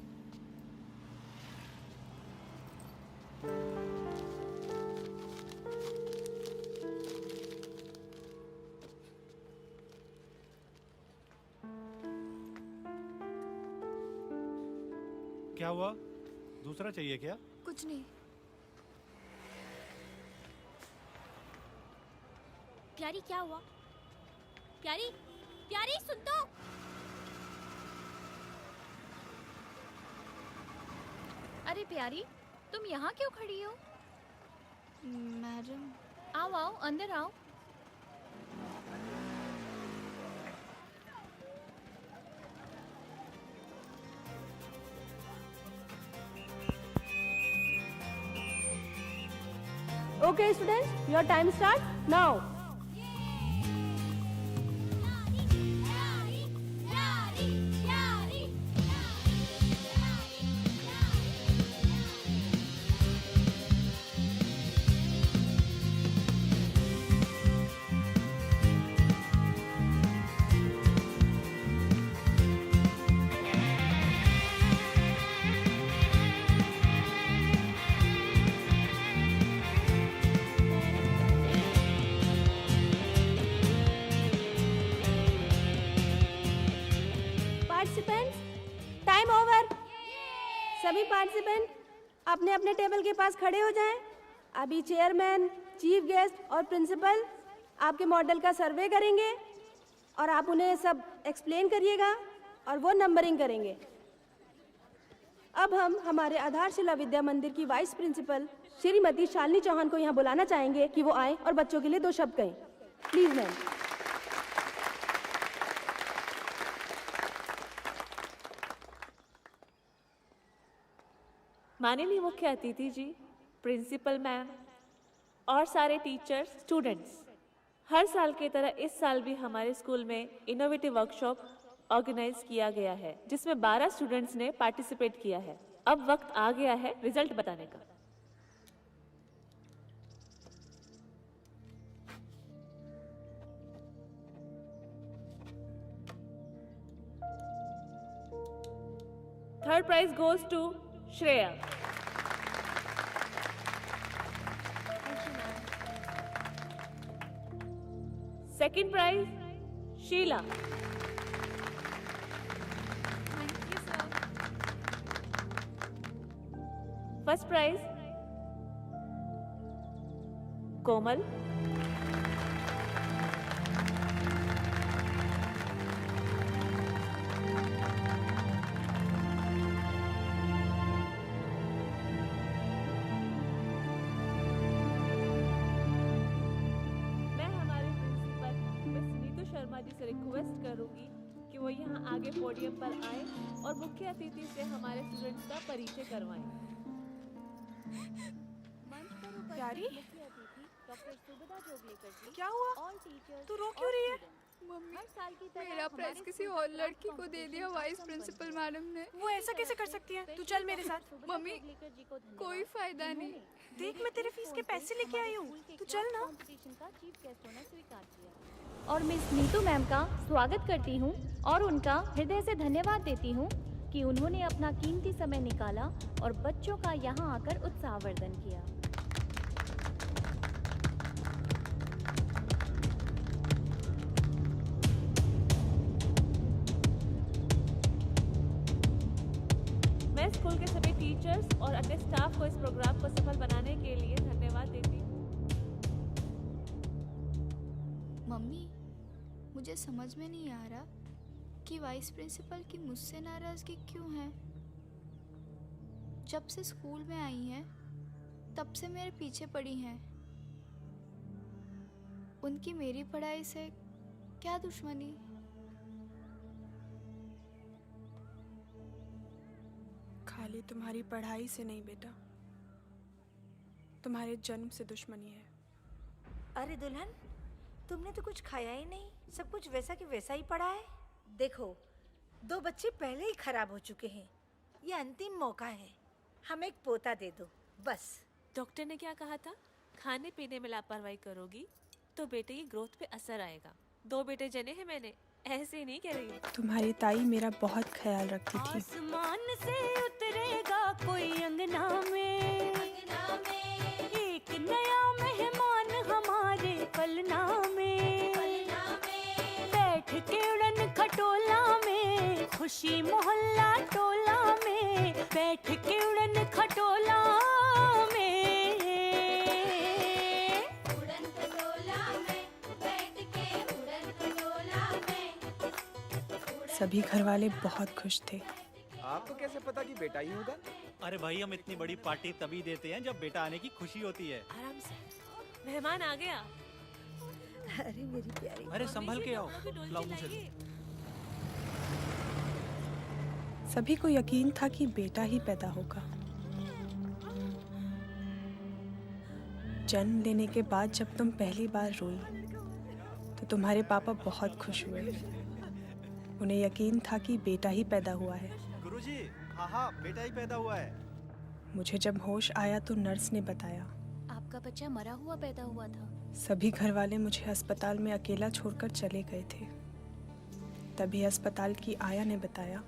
क्या हुआ? दूसरा चाहिए क्या? कुछ नहीं। प्यारी, क्या हुआ? प्यारी, प्यारी सुन तो। अरे प्यारी, तुम यहाँ क्यों खड़ी हो? मैडम। आओ आओ, अंदर आओ। Okay, students, your time starts now. सभी पार्टिसिपेंट अपने अपने टेबल के पास खड़े हो जाएं। अभी चेयरमैन, चीफ गेस्ट और प्रिंसिपल आपके मॉडल का सर्वे करेंगे और आप उन्हें सब एक्सप्लेन करिएगा और वो नंबरिंग करेंगे। अब हम हमारे आधारशिला विद्या मंदिर की वाइस प्रिंसिपल श्रीमती शालिनी चौहान को यहाँ बुलाना चाहेंगे कि वो आए और बच्चों के लिए 2 शब्द कहें। Please ma'am. माननीय मुख्य अतिथि जी, प्रिंसिपल मैम और सारे टीचर्स, स्टूडेंट्स, हर साल की तरह इस साल भी हमारे स्कूल में इनोवेटिव वर्कशॉप ऑर्गेनाइज किया गया है, जिसमें 12 स्टूडेंट्स ने पार्टिसिपेट किया है। अब वक्त आ गया है रिजल्ट बताने का। Third prize goes to Shreya. Second prize Sheela. First prize Komal. Request करूंगी कि वो यहाँ आगे पोडियम पर आए और मुख्य अतिथि से हमारे स्टूडेंट्स का परिचय करवाएं। प्यारी, डॉक्टर सुबदा जोगलेकर जी, क्या हुआ? ऑल टीचर्स, तू रो क्यों रही है? मम्मी, हर साल की तरह मेरा प्राइज हमारे किसी स्कूल और के लड़की डांस को दे दिया कंपटीशन वाइस का प्रिंसिपल संपन्न मैडम ने। वो ऐसा कैसे कर सकती है? तू चल मेरे साथ। मम्मी, कोई फायदा नहीं। देख, मैं तेरे फीस के पैसे लेके आई हूँ, तू चल ना। कंपटीशन का चीफ गेस्ट होना स्वीकार किया और मिस नीतू मैम का स्वागत करती हूँ और उनका हृदय से धन्यवाद देती हूँ कि उन्होंने अपना कीमती समय निकाला और बच्चों का यहाँ आकर उत्साहवर्धन किया। मैं स्कूल के सभी टीचर्स और अन्य स्टाफ को इस प्रोग्राम को सफल बनाने के लिए धन्यवाद देती हूँ। मम्मी, मुझे समझ में नहीं आ रहा कि वाइस प्रिंसिपल की मुझसे नाराज़गी क्यों है। जब से स्कूल में आई हैं तब से मेरे पीछे पड़ी हैं। उनकी मेरी पढ़ाई से क्या दुश्मनी? खाली तुम्हारी पढ़ाई से नहीं बेटा, तुम्हारे जन्म से दुश्मनी है। अरे दुल्हन, तुमने तो कुछ खाया ही नहीं, सब कुछ वैसा कि वैसा ही पड़ा है। देखो, 2 बच्चे पहले ही खराब हो चुके हैं, ये अंतिम मौका है, हमें एक पोता दे दो बस। डॉक्टर ने क्या कहा था? खाने पीने में लापरवाही करोगी तो बेटे की ग्रोथ पे असर आएगा। 2 बेटे जने हैं मैंने, ऐसे ही नहीं कह रही हूँ। तुम्हारी ताई मेरा बहुत ख्याल रखती थी। आसमान से उतरेगा कोई अंगना में, एक नया मेहमान हमारे पलना में, बैठ के उड़न खटोला में, खुशी मोहल्ला टोला में, बैठ के उड़न खटोला में, उड़न खटोला में बैठ के उड़न खटोला में। सभी घर वाले बहुत खुश थे। आपको कैसे पता कि बेटा ही होगा? अरे भाई, हम इतनी बड़ी पार्टी तभी देते हैं जब बेटा आने की खुशी होती है। आराम से, मेहमान आ गया। अरे मेरी प्यारी, अरे संभल के आओ, लाओ मुझे। सभी को यकीन था कि बेटा ही पैदा होगा। जन्म लेने के बाद जब तुम पहली बार रोई तो तुम्हारे पापा बहुत खुश हुए। उन्हें यकीन था कि बेटा ही पैदा हुआ है। गुरुजी, हाँ, बेटा ही पैदा हुआ है। मुझे जब होश आया तो नर्स ने बताया आपका बच्चा मरा हुआ पैदा हुआ था। सभी घर वाले मुझे अस्पताल में अकेला छोड़कर चले गए थे। तभी अस्पताल की आया ने बताया,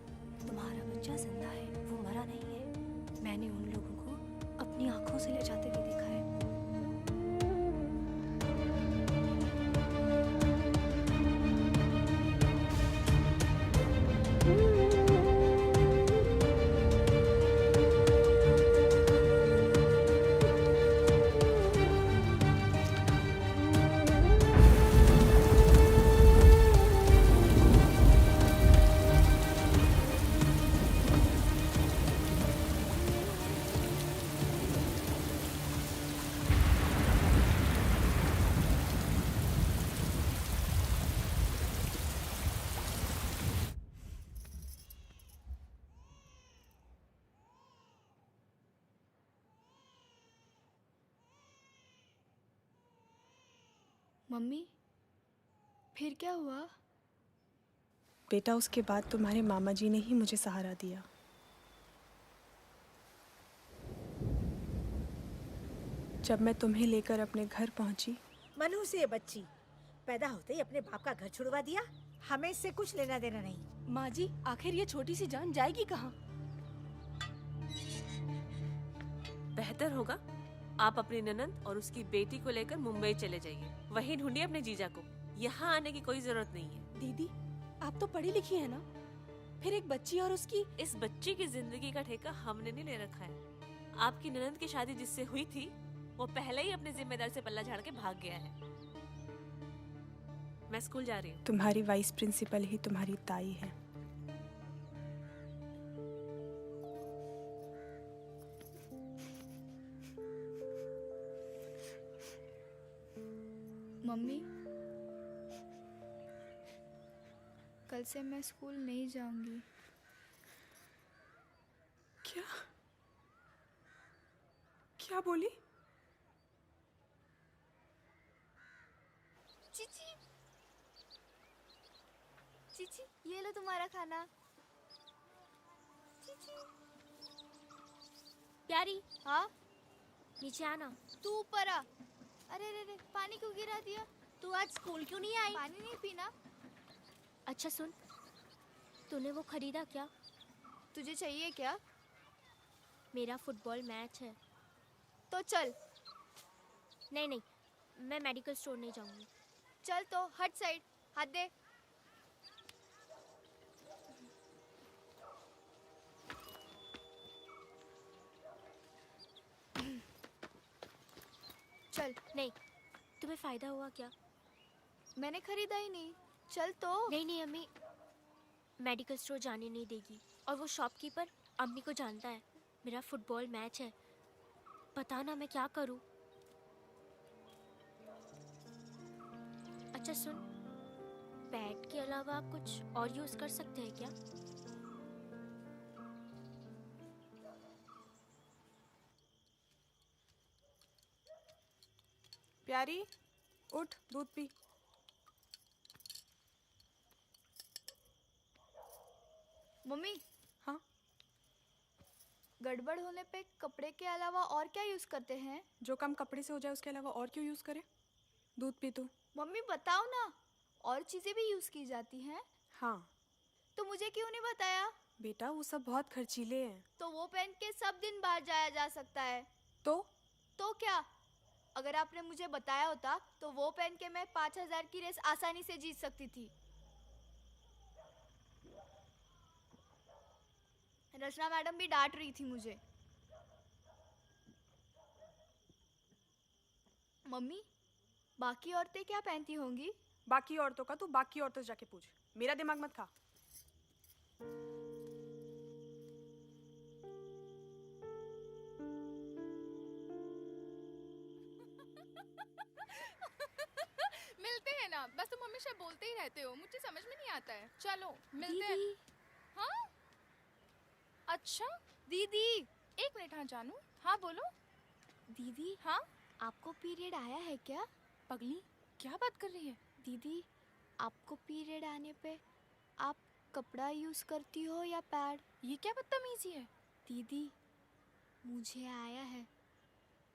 तुम्हारा बच्चा जिंदा है, वो मरा नहीं है। मैंने उन लोगों को अपनी आंखों से ले जाते हुए देखा है। मम्मी, फिर क्या हुआ? बेटा, उसके बाद तुम्हारे मामा जी ने ही मुझे सहारा दिया। जब मैं तुम्हें लेकर अपने घर पहुंची, मनु से ये बच्ची पैदा होते ही अपने बाप का घर छुड़वा दिया। हमें इससे कुछ लेना देना नहीं। माँ जी, आखिर ये छोटी सी जान जाएगी कहाँ? बेहतर होगा आप अपनी ननंद और उसकी बेटी को लेकर मुंबई चले जाइए, वहीं ढूंढिए अपने जीजा को। यहाँ आने की कोई जरूरत नहीं है। दीदी, आप तो पढ़ी लिखी है ना, फिर एक बच्ची और उसकी। इस बच्ची की जिंदगी का ठेका हमने नहीं ले रखा है। आपकी ननंद की शादी जिससे हुई थी वो पहले ही अपने जिम्मेदार से पल्ला झाड़ के भाग गया है। मैं स्कूल जा रही हूँ। तुम्हारी वाइस प्रिंसिपल ही तुम्हारी ताई है। मम्मी, कल से मैं स्कूल नहीं जाऊंगी। क्या क्या बोली? चीची, चीची, ये लो तुम्हारा खाना। चीची। प्यारी, हाँ? नीचे आना। तू ऊपर आ। अरे रे रे, पानी क्यों गिरा दिया? तू आज स्कूल क्यों नहीं आई? पानी नहीं पीना? अच्छा सुन, तूने वो खरीदा क्या? तुझे चाहिए क्या? मेरा फुटबॉल मैच है। तो चल। नहीं नहीं, मैं मेडिकल स्टोर नहीं जाऊंगी। चल तो हट साइड, हाथ दे। चल। नहीं, तुम्हें फायदा हुआ क्या? मैंने खरीदा ही नहीं। चल तो। नहीं नहीं, अम्मी मेडिकल स्टोर जाने नहीं देगी। और वो शॉपकीपर अम्मी को जानता है। मेरा फुटबॉल मैच है, पता ना मैं क्या करूं। अच्छा सुन, पैड के अलावा आप कुछ और यूज कर सकते हैं क्या? प्यारी, उठ, दूध पी। मम्मी। हाँ? गड़बड़ होने पे कपड़े के अलावा और क्या यूज करते हैं? जो काम कपड़े से हो जाए उसके अलावा और क्यों यूज करे? दूध पी तू। मम्मी बताओ ना, और चीजें भी यूज की जाती हैं? हाँ। तो मुझे क्यों नहीं बताया? बेटा वो सब बहुत खर्चीले हैं। तो वो पहन के सब दिन बाहर जाया जा सकता है। तो क्या? अगर आपने मुझे बताया होता तो वो पहन के मैं 5000 की रेस आसानी से जीत सकती थी। रचना मैडम भी डांट रही थी मुझे। मम्मी, बाकी औरतें क्या पहनती होंगी? बाकी औरतों का तू बाकी औरतों से जाके पूछ, मेरा दिमाग मत खा। मिलते हैं ना, बस तुम हमेशा बोलते ही रहते हो, मुझे समझ में नहीं आता है। चलो मिलते हैं। हाँ? अच्छा दीदी। एक मिनट। हाँ जानू, हाँ बोलो। दीदी। हाँ? आपको पीरियड आया है क्या? पगली, क्या बात कर रही है? दीदी, आपको पीरियड आने पे आप कपड़ा यूज करती हो या पैड? ये क्या बदतमीजी है? दीदी, मुझे आया है।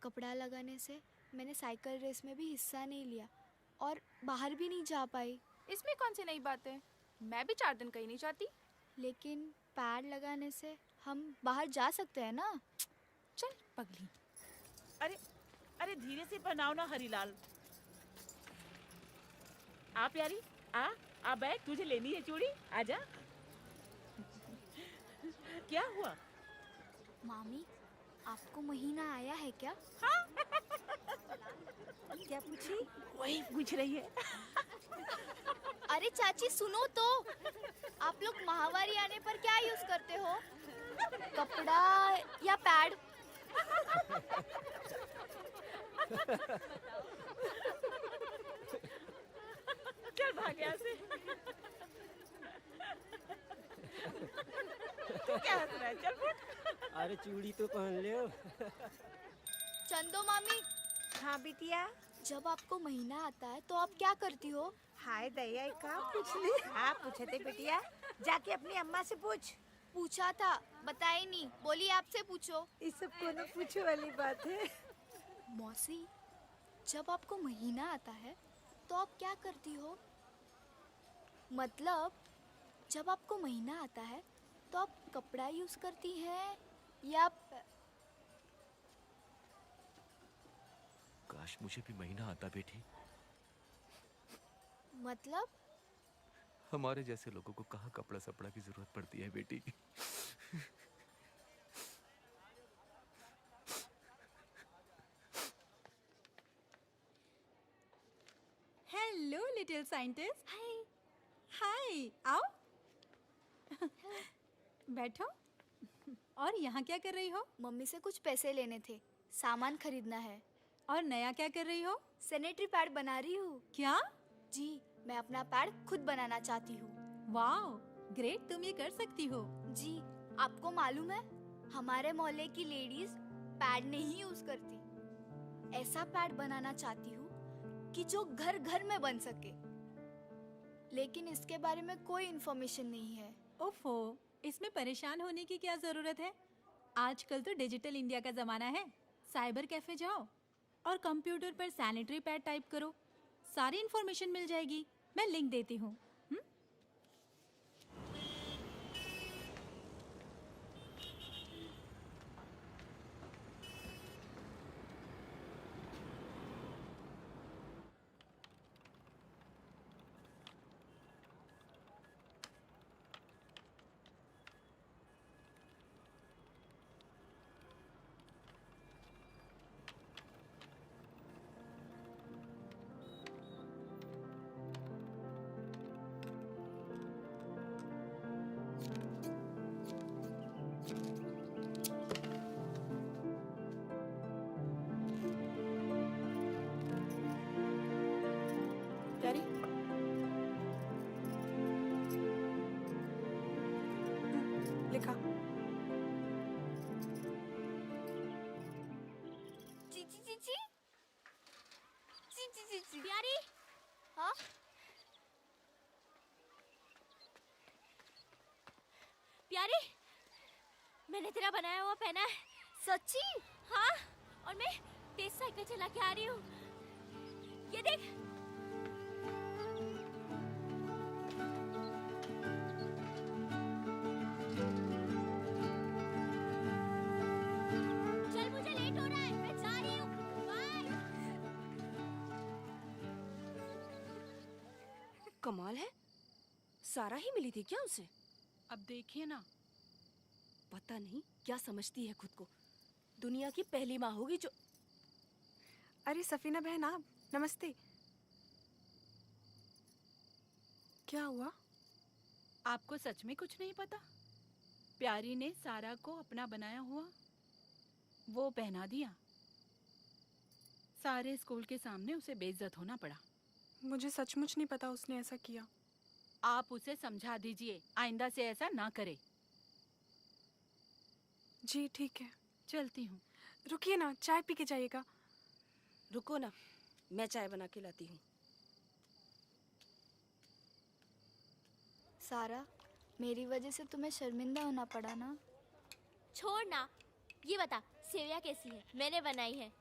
कपड़ा लगाने से मैंने साइकिल रेस में भी हिस्सा नहीं लिया और बाहर भी नहीं जा पाई। इसमें कौन सी नई बात है? मैं भी 4 दिन कहीं नहीं जाती। लेकिन पैड लगाने से हम बाहर जा सकते हैं ना? चल पगली। अरे अरे धीरे से बनाओ ना हरीलाल। आ प्यारी, आ बैठ, तुझे लेनी है चूड़ी, आजा। क्या हुआ? मामी, आपको महीना आया है क्या? क्या पूछी? वही पूछ रही है। अरे चाची सुनो तो, आप लोग माहवारी आने पर क्या यूज करते हो? कपड़ा या पैड? चल भाग यहाँ से। तू क्या हंस रहा है? चल फुट। अरे चूड़ी तो पहन ले। चंदो मामी। हाँ बिटिया। जब आपको महीना आता है तो आप क्या करती हो? हाय दया, का पूछ ली? हाँ पूछे थे बिटिया, जाके अपनी अम्मा से पूछ। पूछा था, बताई नहीं, बोली आपसे पूछो। इस सब को ना पूछो वाली बात है। मौसी, जब आपको महीना आता है तो आप क्या करती हो? मतलब जब आपको महीना आता है तो आप कपड़ा यूज करती हैं या? काश मुझे भी महीना आता बेटी। मतलब? हमारे जैसे लोगों को कहाँ कपड़ा सपड़ा की जरूरत पड़ती है बेटी। Hello little scientist. Hi. Hi, आओ। बैठो। और यहाँ क्या कर रही हो? मम्मी से कुछ पैसे लेने थे, सामान खरीदना है। और नया क्या कर रही हो? सैनिटरी पैड बना रही हूँ। क्या? जी, मैं अपना पैड खुद बनाना चाहती हूँ। वाओ, ग्रेट, तुम ये कर सकती हो। जी, आपको मालूम है हमारे मोहल्ले की लेडीज पैड नहीं यूज करती। ऐसा पैड बनाना चाहती हूँ कि जो घर घर में बन सके, लेकिन इसके बारे में कोई इन्फॉर्मेशन नहीं है। ओफो, इसमें परेशान होने की क्या जरूरत है? आजकल तो डिजिटल इंडिया का जमाना है। साइबर कैफे जाओ और कंप्यूटर पर सैनिटरी पैड टाइप करो, सारी इन्फॉर्मेशन मिल जाएगी। मैं लिंक देती हूँ। प्यारी, लिखा। जी जी जी जी जी जी जी जी प्यारी। हाँ प्यारी, मैंने तेरा बनाया हुआ पहना है। सच्ची? हाँ, और मैं तेज साइकिल चला के आ रही हूँ। ये देख। चल, मुझे लेट हो रहा है, मैं जा रही हूँ। बाय। कमाल है, सारा ही मिली थी क्या उसे? अब देखिए ना। पता नहीं क्या समझती है खुद को। दुनिया की पहली माँ होगी जो। अरे सफीना बहन, आप नमस्ते। क्या हुआ? आपको सच में कुछ नहीं पता? प्यारी ने सारा को अपना बनाया हुआ वो पहना दिया। सारे स्कूल के सामने उसे बेइज्जत होना पड़ा। मुझे सचमुच नहीं पता उसने ऐसा किया। आप उसे समझा दीजिए, आइंदा से ऐसा ना करे। जी ठीक है, चलती हूँ। रुकिए ना, चाय पी के जाइएगा। रुको ना, मैं चाय बना के लाती हूँ। सारा, मेरी वजह से तुम्हें शर्मिंदा होना पड़ा ना? छोड़ ना, ये बता सेविया कैसी है? मैंने बनाई है।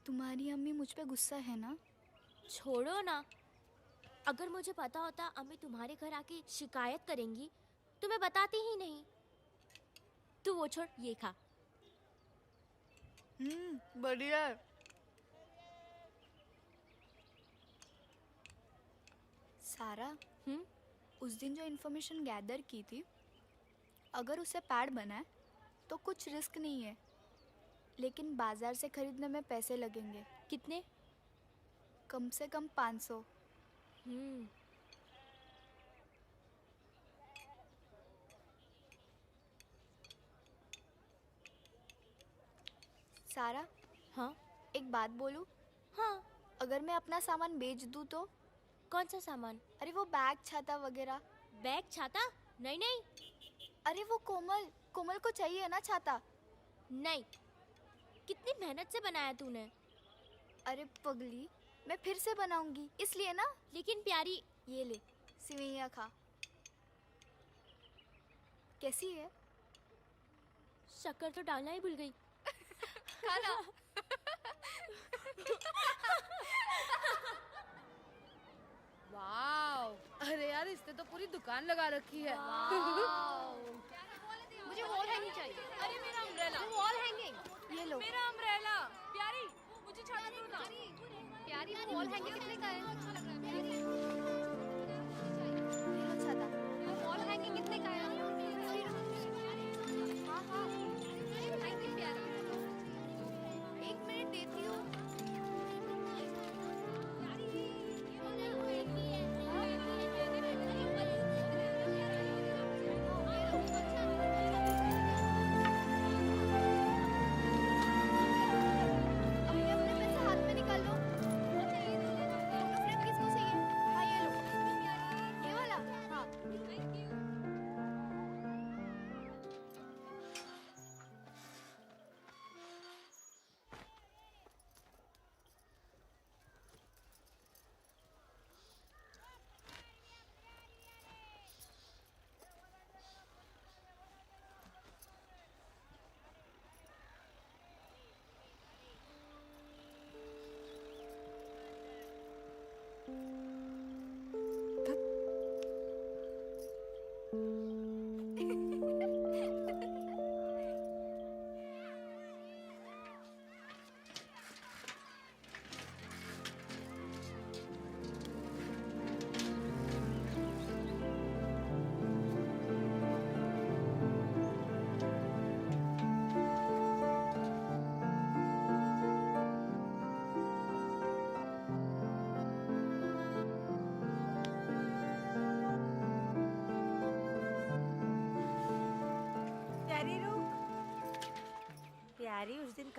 तुम्हारी अम्मी मुझ पे गुस्सा है ना? छोड़ो ना, अगर मुझे पता होता अम्मी तुम्हारे घर आके शिकायत करेंगी तो मैं बताती ही नहीं। तू वो छोड़, ये खा। बढ़िया। सारा, उस दिन जो इन्फॉर्मेशन गैदर की थी, अगर उसे पैड बना है तो कुछ रिस्क नहीं है, लेकिन बाजार से खरीदने में पैसे लगेंगे। कितने? कम से कम 500। सारा, हाँ? एक बात बोलूं? हाँ। अगर मैं अपना सामान बेच दूं तो? कौन सा सामान? अरे वो बैग, छाता वगैरह। बैग, छाता? नहीं नहीं। अरे वो कोमल को चाहिए ना छाता। नहीं, कितनी मेहनत से बनाया तूने। अरे पगली, मैं फिर से बनाऊंगी, इसलिए ना। लेकिन प्यारी, ये ले सिवैया खा। कैसी है? शक्कर तो डालना ही भूल गई। खाना। वाओ, अरे यार इसने तो पूरी दुकान लगा रखी है। मुझे वॉल हैंगिंग चाहिए। अरे मेरा अम्ब्रेला। Wall hanging. ये लो। मेरा अम्ब्रेला। प्यारी, मुझे छाता दो ना। प्यारी, वॉल हैंगिंग कितने का है? छाता। वॉल हैंगिंग कितने का है? हाँ हाँ, थैंक यू प्यारी। 1 मिनट देती हूँ। अपने अपने पैसे हाथ में निकालो। फ्रेंड किसको चाहिए? हाँ ये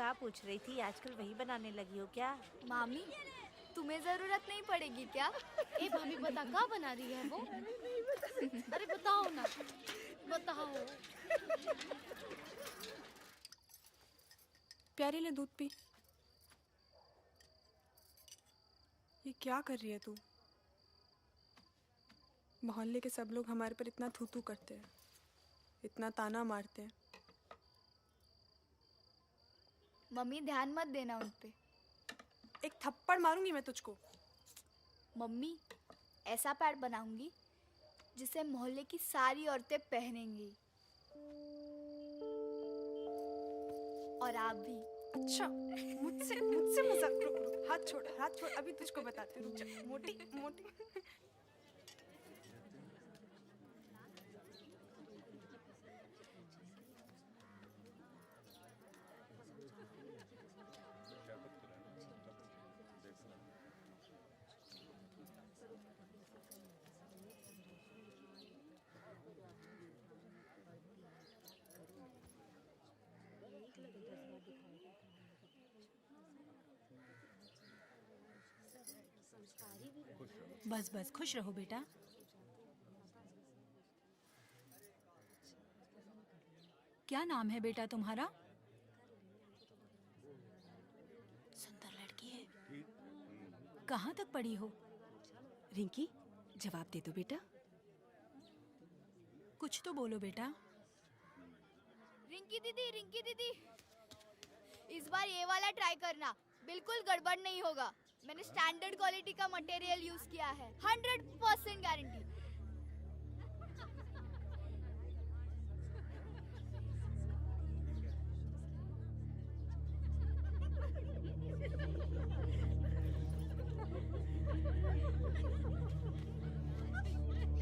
कहाँ पूछ रही थी, आजकल वही बनाने लगी हो क्या? मामी, तुम्हें जरूरत नहीं पड़ेगी क्या? ए भाभी बता क्या बना रही है वो? अरे बताओ ना, बताओ। प्यारी ले दूध पी। ये क्या कर रही है तू? मोहल्ले के सब लोग हमारे पर इतना थू-थू करते हैं, इतना ताना मारते हैं। मम्मी ध्यान मत देना उन पे। एक थप्पड़ मारूंगी मैं तुझको। मम्मी ऐसा पैड बनाऊंगी जिसे मोहल्ले की सारी औरतें पहनेंगी, और आप भी। अच्छा, मुझसे मजाक। रुक रुक, हाथ छोड़, अभी तुझको बताती हूँ। रुक जा, मोटी मोटी। बस बस खुश रहो बेटा। क्या नाम है बेटा तुम्हारा? सुंदर लड़की है। कहाँ तक पढ़ी हो? रिंकी, जवाब दे दो बेटा। कुछ तो बोलो बेटा। रिंकी दीदी, इस बार ये वाला ट्राई करना, बिल्कुल गड़बड़ नहीं होगा। मैंने स्टैंडर्ड क्वालिटी का मटेरियल यूज किया है, 100% गारंटी।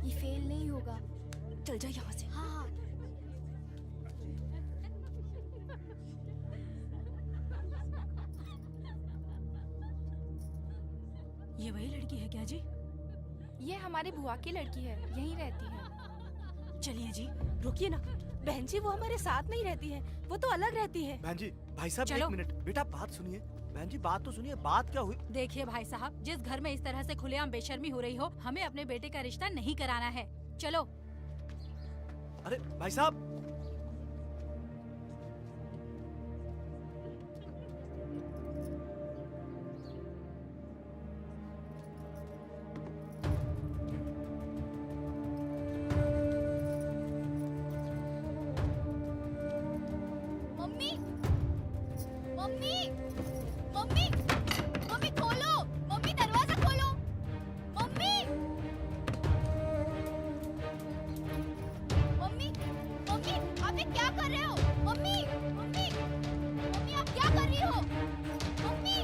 ये फेल नहीं होगा। चल जा यहाँ से। हाँ हाँ। ये वही लड़की है क्या जी? ये हमारी बुआ की लड़की है, यहीं रहती है। चलिए जी। रुकिए ना बहन जी, वो हमारे साथ नहीं रहती है, वो तो अलग रहती है। बहन जी, भाई साहब एक मिनट, बेटा बात सुनिए। बहन जी बात तो सुनिए, बात क्या हुई? देखिए भाई साहब, जिस घर में इस तरह से खुलेआम बेशर्मी हो रही हो, हमें अपने बेटे का रिश्ता नहीं कराना है। चलो। अरे भाई साहब, मम्मी खोलो, मम्मी दरवाजा खोलो, मम्मी आप ये क्या कर रहे हो? मम्मी आप क्या कर रही हो? मम्मी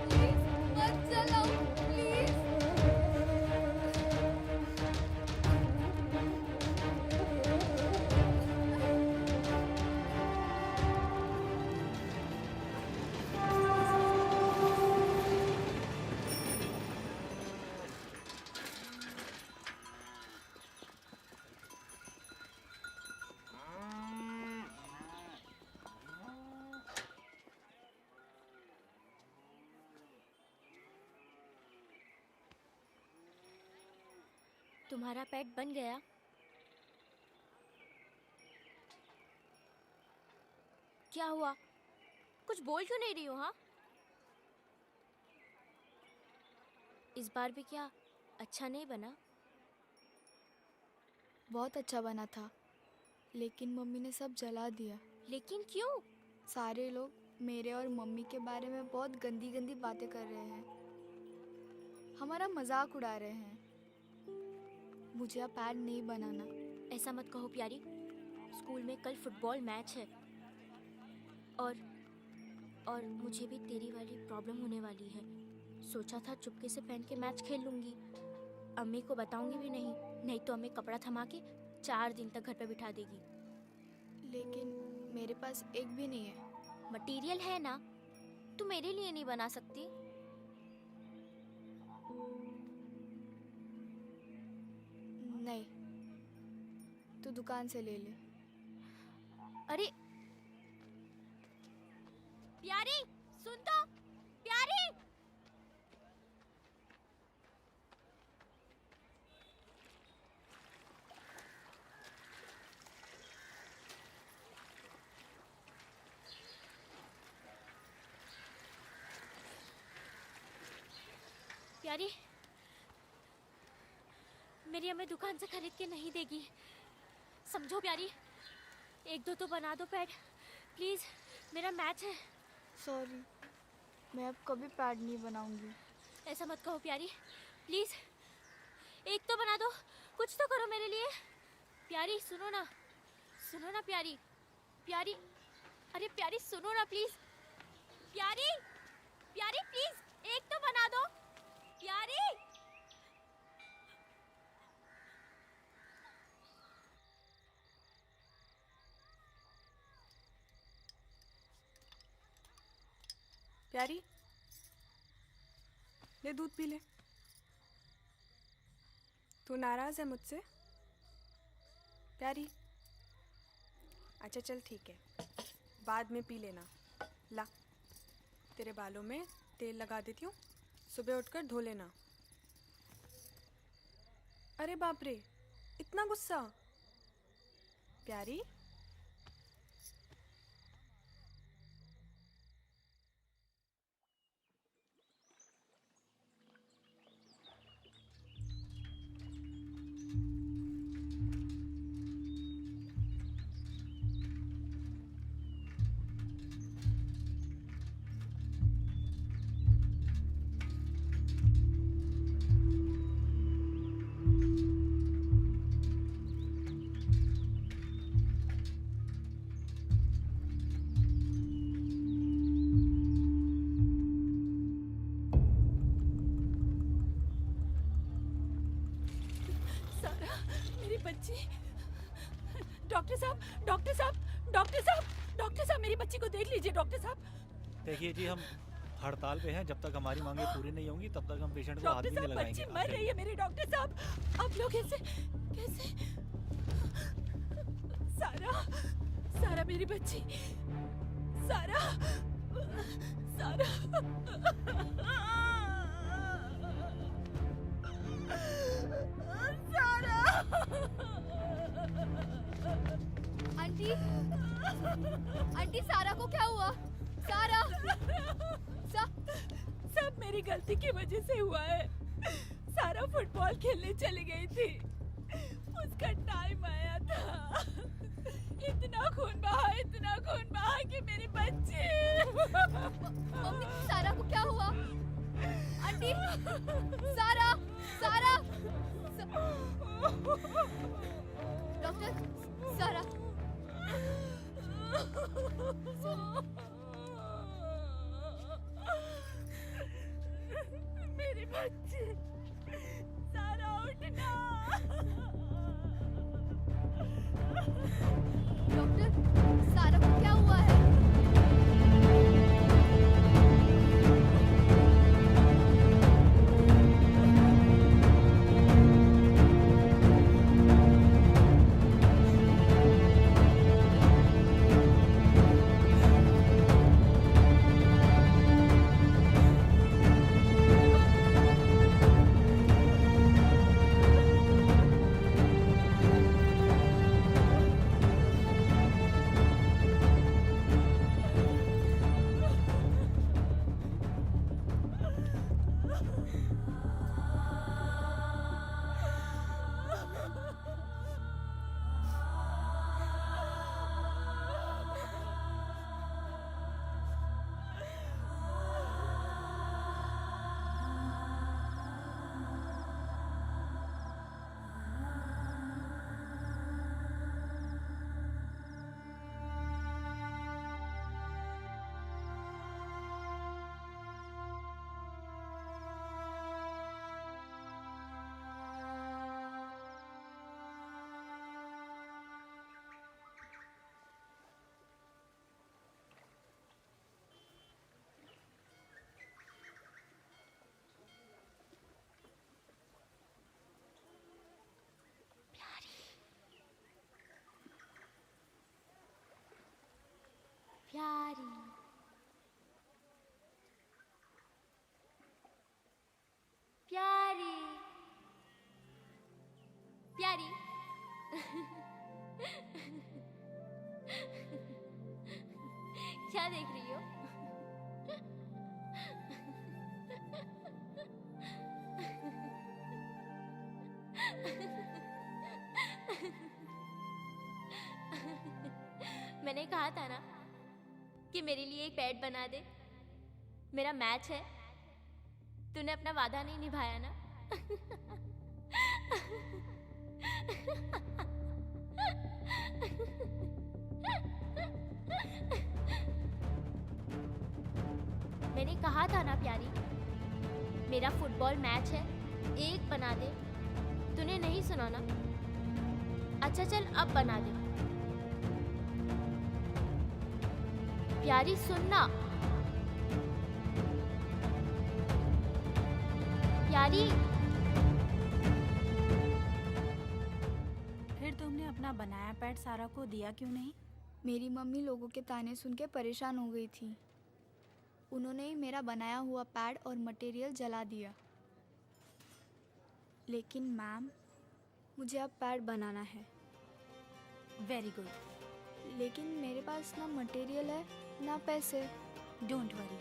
प्लीज मत चलाओ, प्लीज। तुम्हारा पेट बन गया? क्या हुआ? कुछ बोल क्यों नहीं रही हो? हाँ, इस बार भी क्या अच्छा नहीं बना? बहुत अच्छा बना था, लेकिन मम्मी ने सब जला दिया। लेकिन क्यों? सारे लोग मेरे और मम्मी के बारे में बहुत गंदी गंदी बातें कर रहे हैं, हमारा मजाक उड़ा रहे हैं। मुझे अब पैड नहीं बनाना। ऐसा मत कहो प्यारी, स्कूल में कल फुटबॉल मैच है और मुझे भी तेरी वाली प्रॉब्लम होने वाली है। सोचा था चुपके से पहन के मैच खेल लूंगी, अम्मी को बताऊंगी भी नहीं तो अम्मी कपड़ा थमा के 4 दिन तक घर पे बिठा देगी। लेकिन मेरे पास एक भी नहीं है। मटेरियल है ना, तू मेरे लिए नहीं बना सकती? नहीं, दुकान से ले ले। अरे प्यारी सुन तो, प्यारी। प्यारी, मेरी अम्मी दुकान से खरीद के नहीं देगी, समझो प्यारी। एक दो तो बना दो पैड प्लीज, मेरा मैच है। सॉरी, मैं अब कभी पैड नहीं बनाऊंगी। ऐसा मत कहो प्यारी, प्लीज एक तो बना दो, कुछ तो करो मेरे लिए। प्यारी सुनो ना, सुनो ना प्यारी, प्यारी, अरे प्यारी सुनो ना प्लीज, प्यारी, प्यारी प्लीज एक तो बना दो, प्यारी। प्यारी, ले दूध पी ले। तू नाराज है मुझसे? प्यारी, अच्छा चल ठीक है, बाद में पी लेना। ला, तेरे बालों में तेल लगा देती हूँ, सुबह उठकर धो लेना। अरे बाप रे, इतना गुस्सा? प्यारी, डॉक्टर साहब, डॉक्टर साहब, डॉक्टर साहब, डॉक्टर साहब, मेरी बच्ची को देख लीजिए डॉक्टर साहब। देखिए जी, हम हड़ताल पे हैं, जब तक हमारी मांगे पूरी नहीं होंगी तब तक हम पेशेंट को हाथ भी नहीं लगाएंगे। बच्ची मर रही है मेरे डॉक्टर साहब, आप लोग कैसे कैसे? सारा, सारा मेरी बच्ची, सारा, सारा, सारा। आंटी, आंटी सारा को क्या हुआ? सारा, सब मेरी गलती की वजह से हुआ है। सारा फुटबॉल खेलने चली गई थी, उसका टाइम आया था, इतना खून बहा कि मेरी बच्ची। मम्मी, सारा को क्या हुआ? आंटी, सारा, सारा, डॉक्टर, सारा, मेरी बच्ची, सारा उठना। डॉक्टर, सारा को क्या हुआ है? मैंने कहा था ना कि मेरे लिए एक पैड बना दे। मेरा मैच है। तूने अपना वादा नहीं निभाया ना। मैंने कहा था ना प्यारी, मेरा फुटबॉल मैच है, एक बना दे। तूने नहीं सुना ना? अच्छा चल अब बना दे। प्यारी सुनना। प्यारी। फिर तुमने अपना बनाया पैड सारा को दिया क्यों नहीं? मेरी मम्मी लोगों के ताने सुन के परेशान हो गई थी। उन्होंने ही मेरा बनाया हुआ पैड और मटेरियल जला दिया। लेकिन मैम, मुझे अब पैड बनाना है। Very good. लेकिन मेरे पास ना मटेरियल है ना पैसे। Don't worry.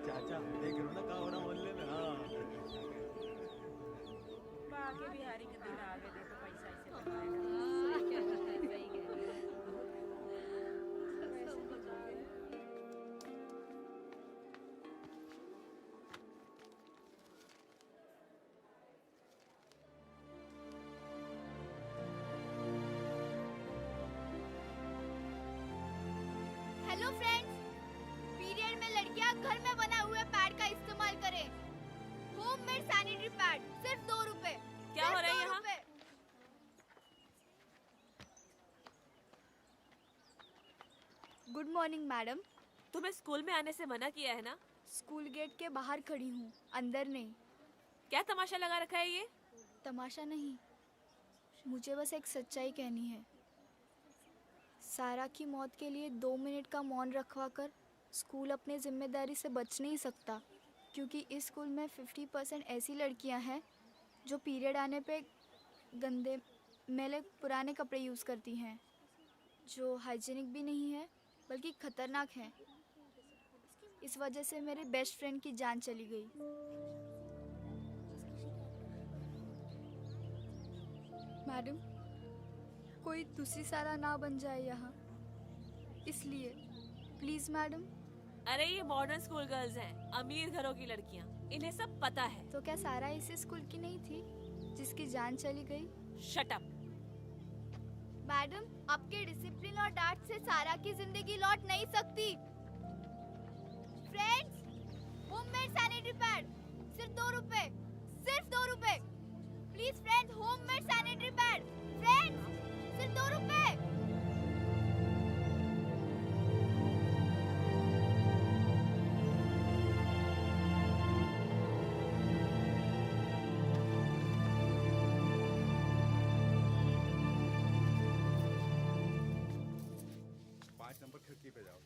चाचा देख रहे हो ना क्या हो रहा मोहल्ले में। हाँ बाकी बिहारी के दिन आगे देखो पैसा ऐसे हेलो फ्रेंड्स, पीरियड में लड़कियां घर में बना हुए पैड का इस्तेमाल करें। होममेड सैनिटरी पैड सिर्फ 2 रुपए। क्या हो रहा है यहाँ? Good morning madam. तुम्हें स्कूल में आने से मना किया है ना? स्कूल गेट के बाहर खड़ी हूँ, अंदर नहीं। क्या तमाशा लगा रखा है ये? तमाशा नहीं, मुझे बस एक सच्चाई कहनी है। सारा की मौत के लिए 2 मिनट का मौन रखवा कर स्कूल अपने जिम्मेदारी से बच नहीं सकता, क्योंकि इस स्कूल में 50% ऐसी लड़कियां हैं जो पीरियड आने पे गंदे मैले पुराने कपड़े यूज़ करती हैं, जो हाइजीनिक भी नहीं है बल्कि ख़तरनाक हैं। इस वजह से मेरे बेस्ट फ्रेंड की जान चली गई। मैडम, कोई दूसरी सारा ना बन जाए यहाँ, इसलिए प्लीज़ मैडम। अरे ये मॉडर्न स्कूल गर्ल्स हैं, अमीर घरों की लड़कियाँ, इन्हें सब पता है। तो क्या सारा इसी स्कूल की नहीं थी जिसकी जान चली गई? Shut up. मैडम, आपके डिसिप्लिन और डांट से सारा की जिंदगी लौट नहीं सकती। फ्रेंड्स, होममेड सैनिटरी पैड सिर्फ 2 रुपए, सिर्फ 2 रुपए। Please friends, homemade sanitary pad friends सिर्फ 2 रुपए। नंबर खिड़की पे जाओ।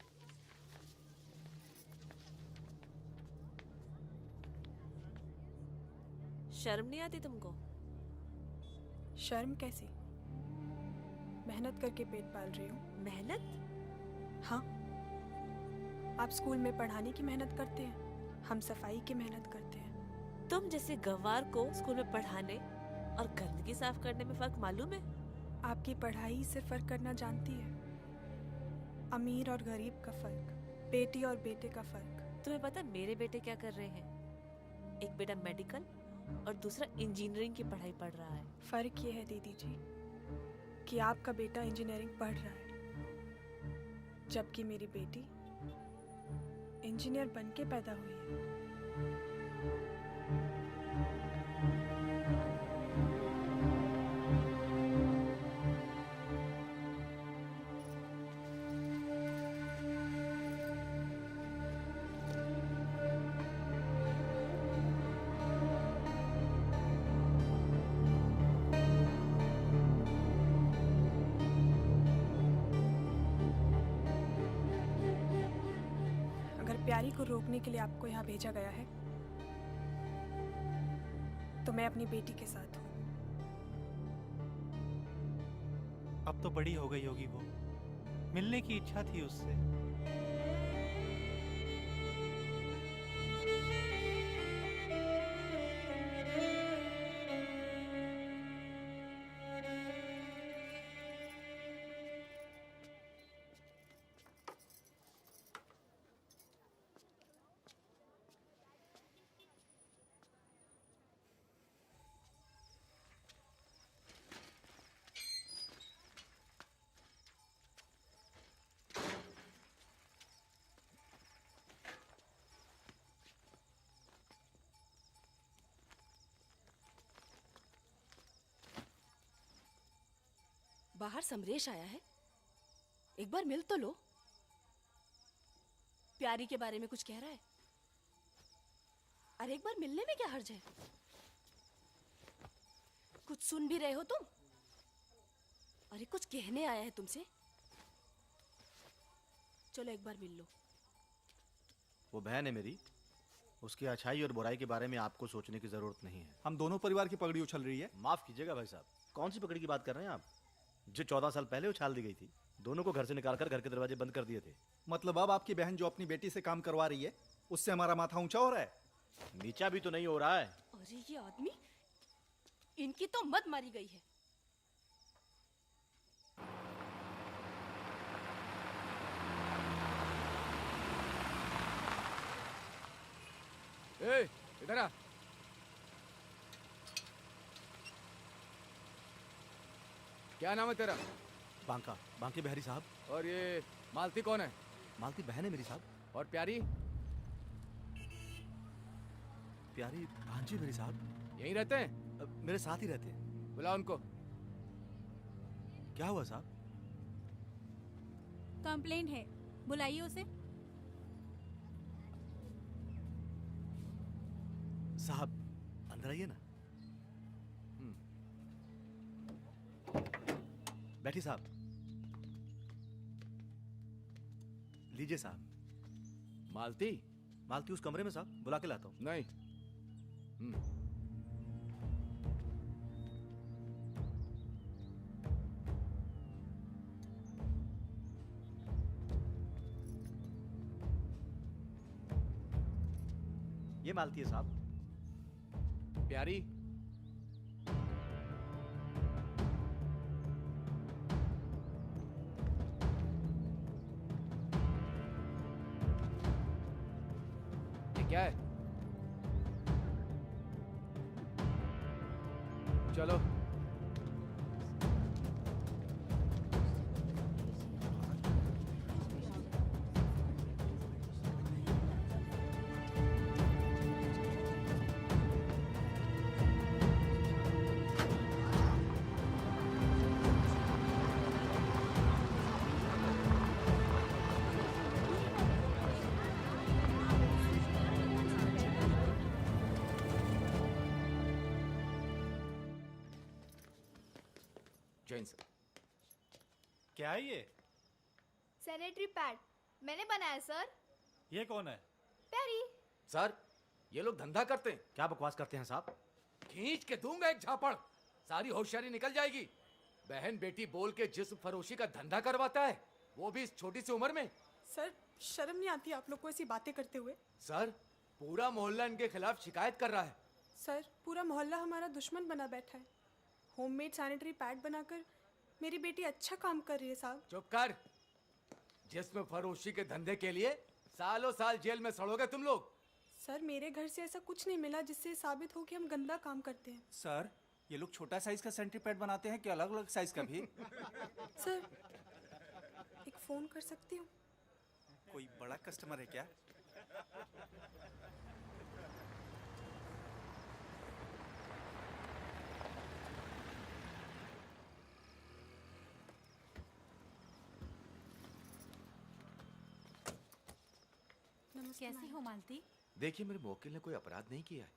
शर्म नहीं आती तुमको? शर्म कैसी? मेहनत करके पेट पाल रही हूँ। मेहनत? हाँ, आप स्कूल में पढ़ाने की मेहनत करते हैं, हम सफाई की मेहनत करते हैं। तुम जैसे गंवार को स्कूल में पढ़ाने और गंदगी साफ करने में फर्क मालूम है? आपकी पढ़ाई से फर्क करना जानती है। अमीर और गरीब का फर्क, बेटी और बेटे का फर्क। तुम्हें पता मेरे बेटे क्या कर रहे हैं? एक बेटा मेडिकल और दूसरा इंजीनियरिंग की पढ़ाई पढ़ रहा है। फर्क ये है दीदी जी कि आपका बेटा इंजीनियरिंग पढ़ रहा है, जबकि मेरी बेटी इंजीनियर बन के पैदा हुई है। प्यारी को रोकने के लिए आपको यहाँ भेजा गया है, तो मैं अपनी बेटी के साथ हूँ। अब तो बड़ी हो गई होगी वो, मिलने की इच्छा थी उससे। बाहर समरेश आया है, एक बार मिल तो लो। प्यारी के बारे में कुछ कह रहा है। अरे एक बार मिलने में क्या हर्ज है? कुछ सुन भी रहे हो तुम? अरे कुछ कहने आया है तुमसे। चलो एक बार मिल लो। वो बहन है मेरी, उसकी अच्छाई और बुराई के बारे में आपको सोचने की जरूरत नहीं है। हम दोनों परिवार की पगड़ी उछल रही है। माफ कीजिएगा भाई साहब, कौन सी पगड़ी की बात कर रहे हैं आप? जो 14 साल पहले उछाल दी गई थी। दोनों को घर से निकालकर घर के दरवाजे बंद कर दिए थे। मतलब अब आपकी बहन जो अपनी बेटी से काम करवा रही है, उससे हमारा माथा ऊंचा हो रहा है? नीचा भी तो नहीं हो रहा है। अरे ये आदमी, इनकी तो मत मारी गई है। ए, इधर आ। क्या नाम है तेरा? बांका, बांके बिहारी साहब। और ये मालती कौन है? मालती बहन है मेरी साहब। और प्यारी? प्यारी भांजी मेरी साहब। यहीं रहते हैं? मेरे साथ ही रहते हैं। बुलाओ उनको। क्या हुआ साहब? कंप्लेंट है, बुलाइए उसे। साहब अंदर आइए ना। बैठिए साहब। लीजिए साहब। मालती? मालती उस कमरे में साहब, बुला के लाता हूँ। नहीं। ये मालती है साहब। प्यारी? क्या है? चलो। जैन सर। क्या है ये? सैनिटरी पैड मैंने बनाया सर। ये कौन है? प्यारी। सर ये लोग धंधा करते हैं। क्या बकवास करते हैं साहब? खींच के दूंगा एक झापड़, सारी होशियारी निकल जाएगी। बहन बेटी बोल के जिस्म फरोशी का धंधा करवाता है, वो भी इस छोटी सी उम्र में। सर शर्म नहीं आती आप लोग को ऐसी बातें करते हुए? सर पूरा मोहल्ला इनके खिलाफ शिकायत कर रहा है। सर पूरा मोहल्ला हमारा दुश्मन बना बैठा है। होममेड सैनिटरी पैड बनाकर मेरी बेटी अच्छा काम कर रही है साहब। चुप कर, जिस्म फरोशी के धंधे के लिए सालों साल जेल में सड़ोगे तुम लोग। सर मेरे घर से ऐसा कुछ नहीं मिला जिससे साबित हो कि हम गंदा काम करते हैं। सर ये लोग छोटा साइज का सैनिटरी पैड बनाते हैं कि अलग अलग साइज का भी? सर एक फोन कर सकती हूँ? कोई बड़ा कस्टमर है क्या? कैसी हो मालती? देखिए मेरे वकील ने कोई अपराध नहीं किया है।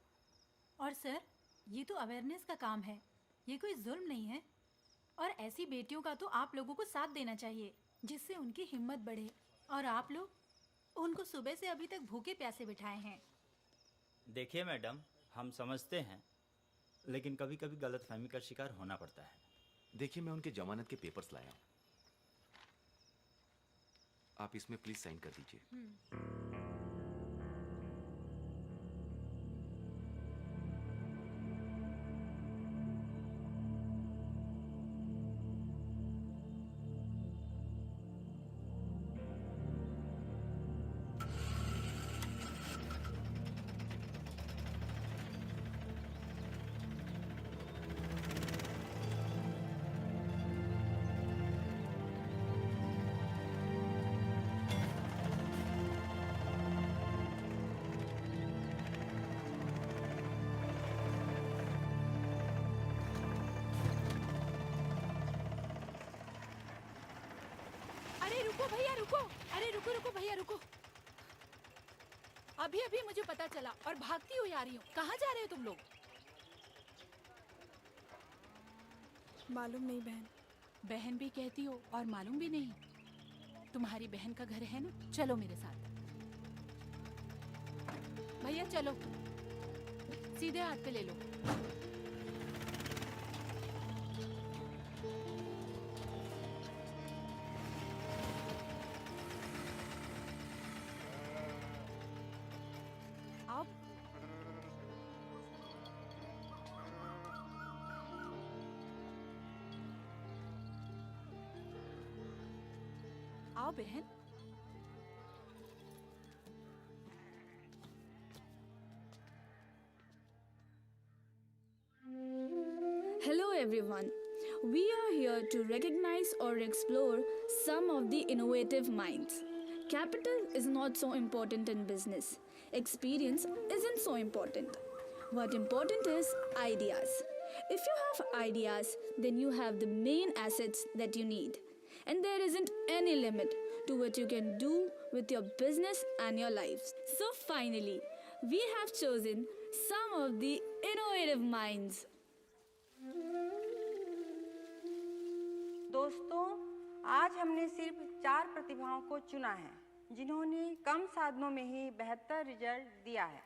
और सर ये तो अवेयरनेस का काम है, ये कोई जुल्म नहीं है। और ऐसी बेटियों का तो आप लोगों को साथ देना चाहिए जिससे उनकी हिम्मत बढ़े। और आप लोग उनको सुबह से अभी तक भूखे प्यासे बिठाए हैं। देखिए मैडम, हम समझते हैं, लेकिन कभी कभी गलतफहमी का शिकार होना पड़ता है। देखिए मैं उनके जमानत के पेपर्स लाया हूँ, आप इसमें प्लीज साइन कर दीजिए। रुको भैया रुको, अरे रुको रुको भैया रुको। अभी अभी मुझे पता चला और भागती हुई आ रही हूँ। कहाँ जा रहे हो तुम लोग? मालूम नहीं बहन। बहन भी कहती हो और मालूम भी नहीं। तुम्हारी बहन का घर है ना, चलो मेरे साथ। भैया चलो, सीधे हाथ पे ले लो। आओ बहन। Hello everyone. We are here to recognize or explore some of the innovative minds. Capital is not so important in business. Experience isn't so important. What important is ideas. If you have ideas, then you have the main assets that you need. And there isn't any limit to what you can do with your business and your lives. So finally, we have chosen some of the innovative minds. दोस्तों, आज हमने सिर्फ 4 प्रतिभाओं को चुना है जिन्होंने कम साधनों में ही बेहतर रिजल्ट दिया है।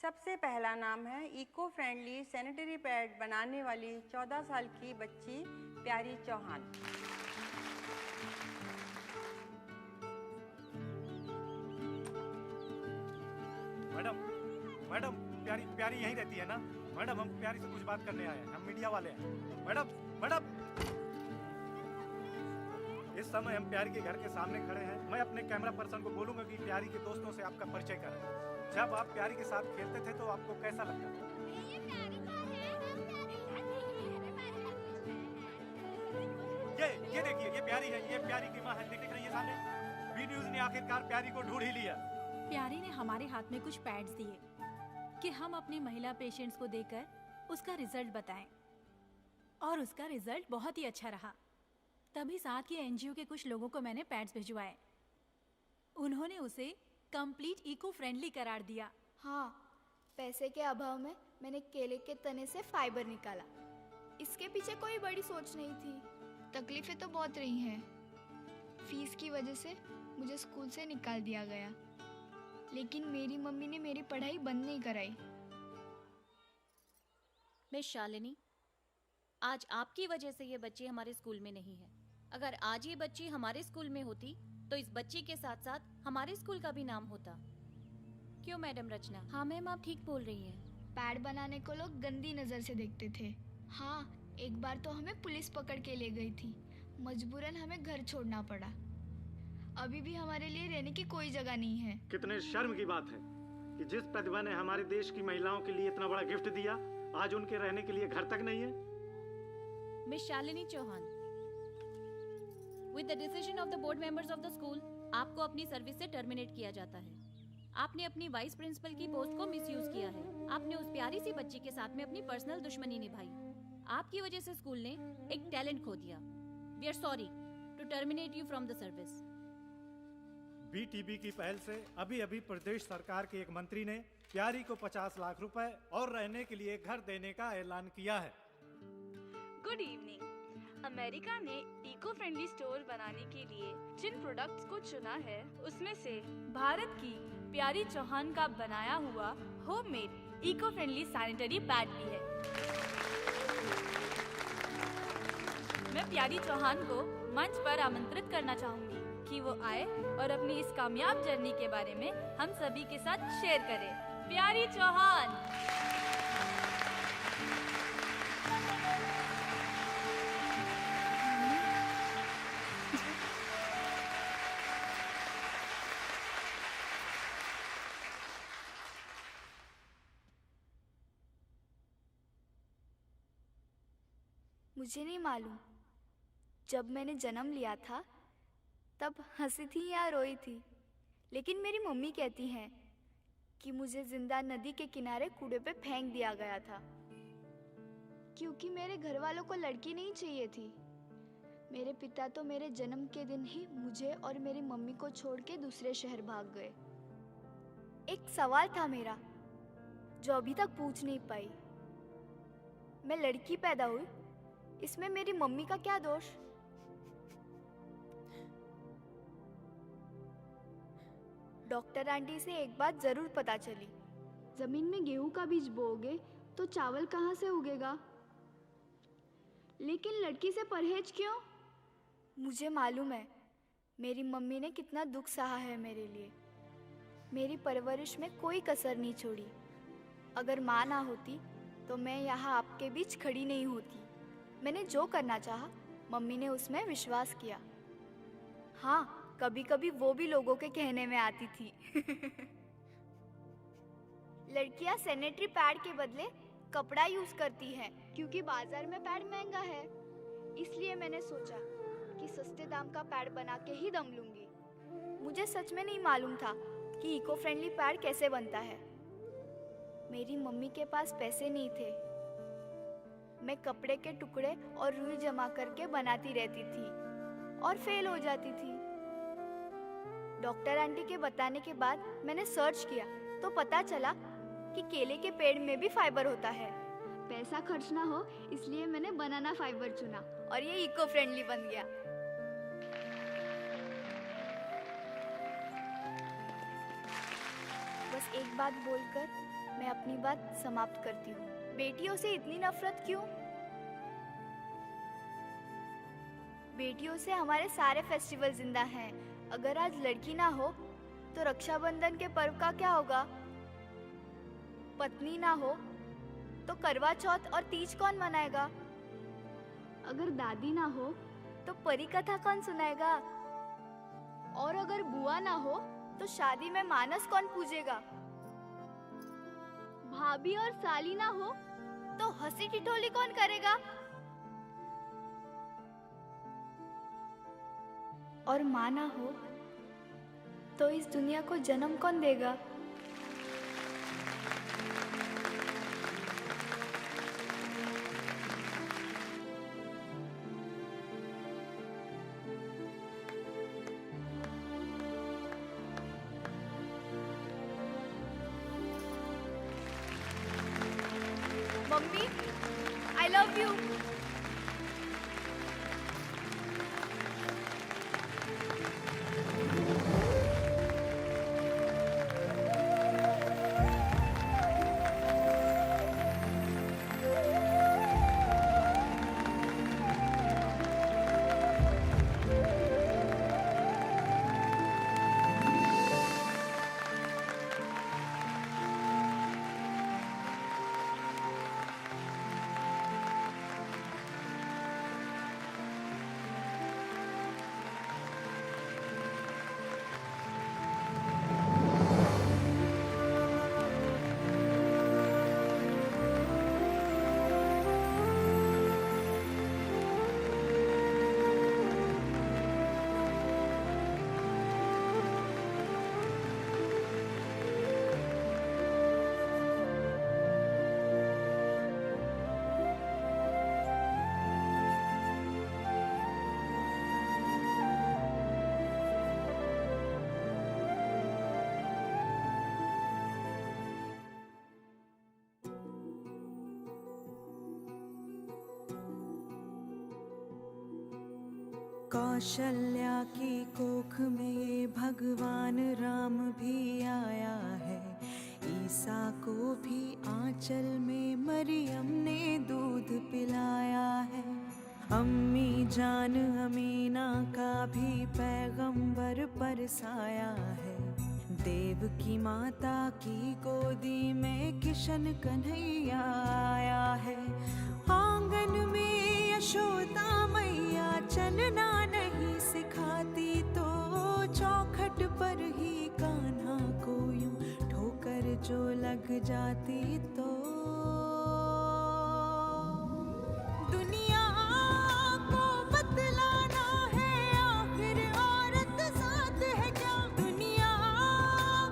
सबसे पहला नाम है इको फ्रेंडली सैनिटरी पैड बनाने वाली 14 साल की बच्ची प्यारी चौहान। मैडम, मैडम प्यारी प्यारी यहीं रहती है ना? मैडम हम प्यारी से कुछ बात करने आए हैं, हम मीडिया वाले हैं। मैडम, मैडम इस समय हम प्यारी के घर के सामने खड़े हैं। मैं अपने कैमरा पर्सन को बोलूंगा कि प्यारी के दोस्तों से आपका परिचय कराएं। जब आप प्यारी के साथ खेलते थे तो आपको कैसा लगता था? ये देखिए, ये प्यारी है, ये प्यारी की माँ है। देख रही है सामने? बी न्यूज़ ने आखिरकार प्यारी को ढूंढ ही लिया। प्यारी ने हमारे हाथ में कुछ पैड्स दिए कि हम अपने महिला पेशेंट्स को देकर उसका रिजल्ट बताएं। और उसका रिजल्ट बहुत ही अच्छा रहा। तभी साथ के एनजीओ के कुछ लोगों को मैंने पैड्स भिजवाए। उन्होंने उसे कंप्लीट इको फ्रेंडली करार दिया। हाँ, पैसे के अभाव में मैंने केले के तने से फाइबर निकाला। इसके पीछे कोई बड़ी सोच नहीं थी। तकलीफें तो बहुत रही हैं। फीस की वजह से मुझे स्कूल से निकाल दिया गया, लेकिन मेरी मम्मी ने मेरी पढ़ाई बंद नहीं कराई। मिस शालिनी, आज आपकी वजह से ये बच्ची हमारे स्कूल में नहीं है। अगर आज ये बच्ची हमारे स्कूल में होती तो इस बच्ची के साथ साथ हमारे स्कूल का भी नाम होता। क्यों मैडम रचना? हाँ मैम, आप ठीक बोल रही हैं। पैड बनाने को लोग गंदी नज़र से देखते थे। हाँ, एक बार तो हमें पुलिस पकड़ के ले गई थी। मजबूरन हमें घर छोड़ना पड़ा। अभी भी हमारे लिए रहने की कोई जगह नहीं है। कितने शर्म की बात है कि जिस प्रतिभा ने हमारे देश की महिलाओं के लिए इतना बड़ा गिफ्ट दिया, आज उनके रहने के लिए घर तक नहीं है। Miss Shalini Chauhan, with the decision of the board members of the school, आपको अपनी सर्विस से टर्मिनेट किया जाता है। आपने अपनी वाइस प्रिंसिपल की पोस्ट को मिसयूज किया है। आपने उस प्यारी सी बच्ची के साथ में अपनी पर्सनल दुश्मनी निभाई। आपकी वजह से स्कूल ने एक टैलेंट खो दिया। We are sorry to terminate you from the service. BTB की पहल से अभी अभी प्रदेश सरकार के एक मंत्री ने प्यारी को 50 लाख रुपए और रहने के लिए घर देने का ऐलान किया है। Good evening. अमेरिका ने इको फ्रेंडली स्टोर बनाने के लिए जिन प्रोडक्ट्स को चुना है, उसमें से भारत की प्यारी चौहान का बनाया हुआ homemade eco friendly sanitary pad भी है। मैं प्यारी चौहान को मंच पर आमंत्रित करना चाहूंगी कि वो आए और अपनी इस कामयाब जर्नी के बारे में हम सभी के साथ शेयर करें। प्यारी चौहान। मुझे नहीं मालूम जब मैंने जन्म लिया था तब हंसी थी या रोई थी, लेकिन मेरी मम्मी कहती हैं कि मुझे जिंदा नदी के किनारे कूड़े पे फेंक दिया गया था, क्योंकि मेरे घर वालों को लड़की नहीं चाहिए थी। मेरे पिता तो मेरे जन्म के दिन ही मुझे और मेरी मम्मी को छोड़ के दूसरे शहर भाग गए। एक सवाल था मेरा जो अभी तक पूछ नहीं पाई। मैं लड़की पैदा हुई, इसमें मेरी मम्मी का क्या दोष? डॉक्टर आंटी से एक बात जरूर पता चली, जमीन में गेहूं का बीज बोओगे तो चावल कहाँ से उगेगा, लेकिन लड़की से परहेज क्यों? मुझे मालूम है मेरी मम्मी ने कितना दुख सहा है मेरे लिए। मेरी परवरिश में कोई कसर नहीं छोड़ी। अगर माँ ना होती तो मैं यहाँ आपके बीच खड़ी नहीं होती। मैंने जो करना चाहा, मम्मी ने उसमें विश्वास किया। हाँ, कभी कभी वो भी लोगों के कहने में आती थी। लड़कियां सैनिटरी पैड के बदले कपड़ा यूज करती हैं, क्योंकि बाजार में पैड महंगा है। इसलिए मैंने सोचा कि सस्ते दाम का पैड बना के ही दम लूंगी। मुझे सच में नहीं मालूम था कि इको फ्रेंडली पैड कैसे बनता है। मेरी मम्मी के पास पैसे नहीं थे। मैं कपड़े के टुकड़े और रुई जमा करके बनाती रहती थी और फेल हो जाती थी। डॉक्टर आंटी के बताने के बाद मैंने सर्च किया तो पता चला कि केले के पेड़ में भी फाइबर होता है। पैसा खर्च ना हो इसलिए मैंने बनाना फाइबर चुना और ये इको फ्रेंडली बन गया। बस एक बात बोलकर मैं अपनी बात समाप्त करती हूँ। बेटियों से इतनी नफरत क्यों? बेटियों से हमारे सारे फेस्टिवल जिंदा हैं। अगर आज लड़की ना हो तो रक्षाबंधन के पर्व का क्या होगा? पत्नी ना हो तो करवा चौथ और तीज कौन मनाएगा? अगर दादी ना हो तो परी कथा कौन सुनाएगा? और अगर बुआ ना हो तो शादी में मानस कौन पूजेगा? भाभी और साली ना हो तो हंसी टिटोली कौन करेगा? और माँ ना हो तो इस दुनिया को जन्म कौन देगा? Mummy, I love you. Kaushalya की कोख में ये भगवान राम भी आया है। ईसा को भी आंचल में मरियम ने दूध पिलाया है। अम्मी जान अमीना का भी पैगंबर परसाया है। देव की माता की गोदी में किशन कन्हैया आया है। आंगन में यशोदा मैया चलना नहीं सिखाती तो चौखट पर ही कान्हा को यूं ठोकर जो लग जाती तो दुनिया को बतलाना है आखिर औरत साथ है क्या। दुनिया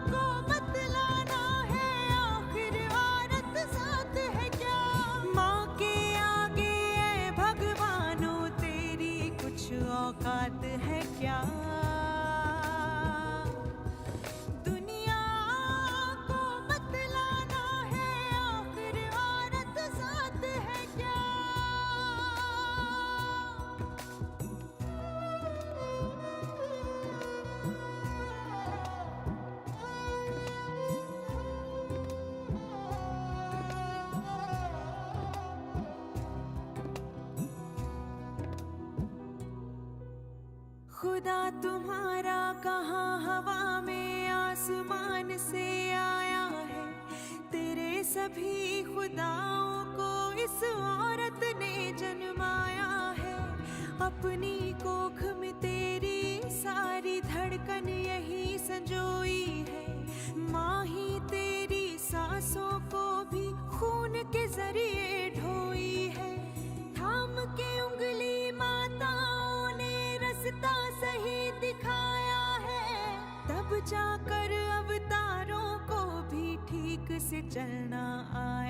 को बतलाना है आखिर औरत साथ है क्या। माँ के आगे है भगवानों तेरी कुछ औकात है क्या। दुनिया को बतलाना है आखिर औरत साथ है क्या। खुदा तुम्हारा कहाँ हवा में आसमान से आया है। तेरे सभी खुदाओं को इस औरत ने जन्माया है। अपनी कोख में तेरी सारी धड़कन यही संजोई है। माँ ही तेरी सांसों को भी खून के जरिए ढोई है। थाम के उंगली माताओं ने रास्ता सही दिखाया है। तब जाकर अवतारों को भी ठीक से चलना आया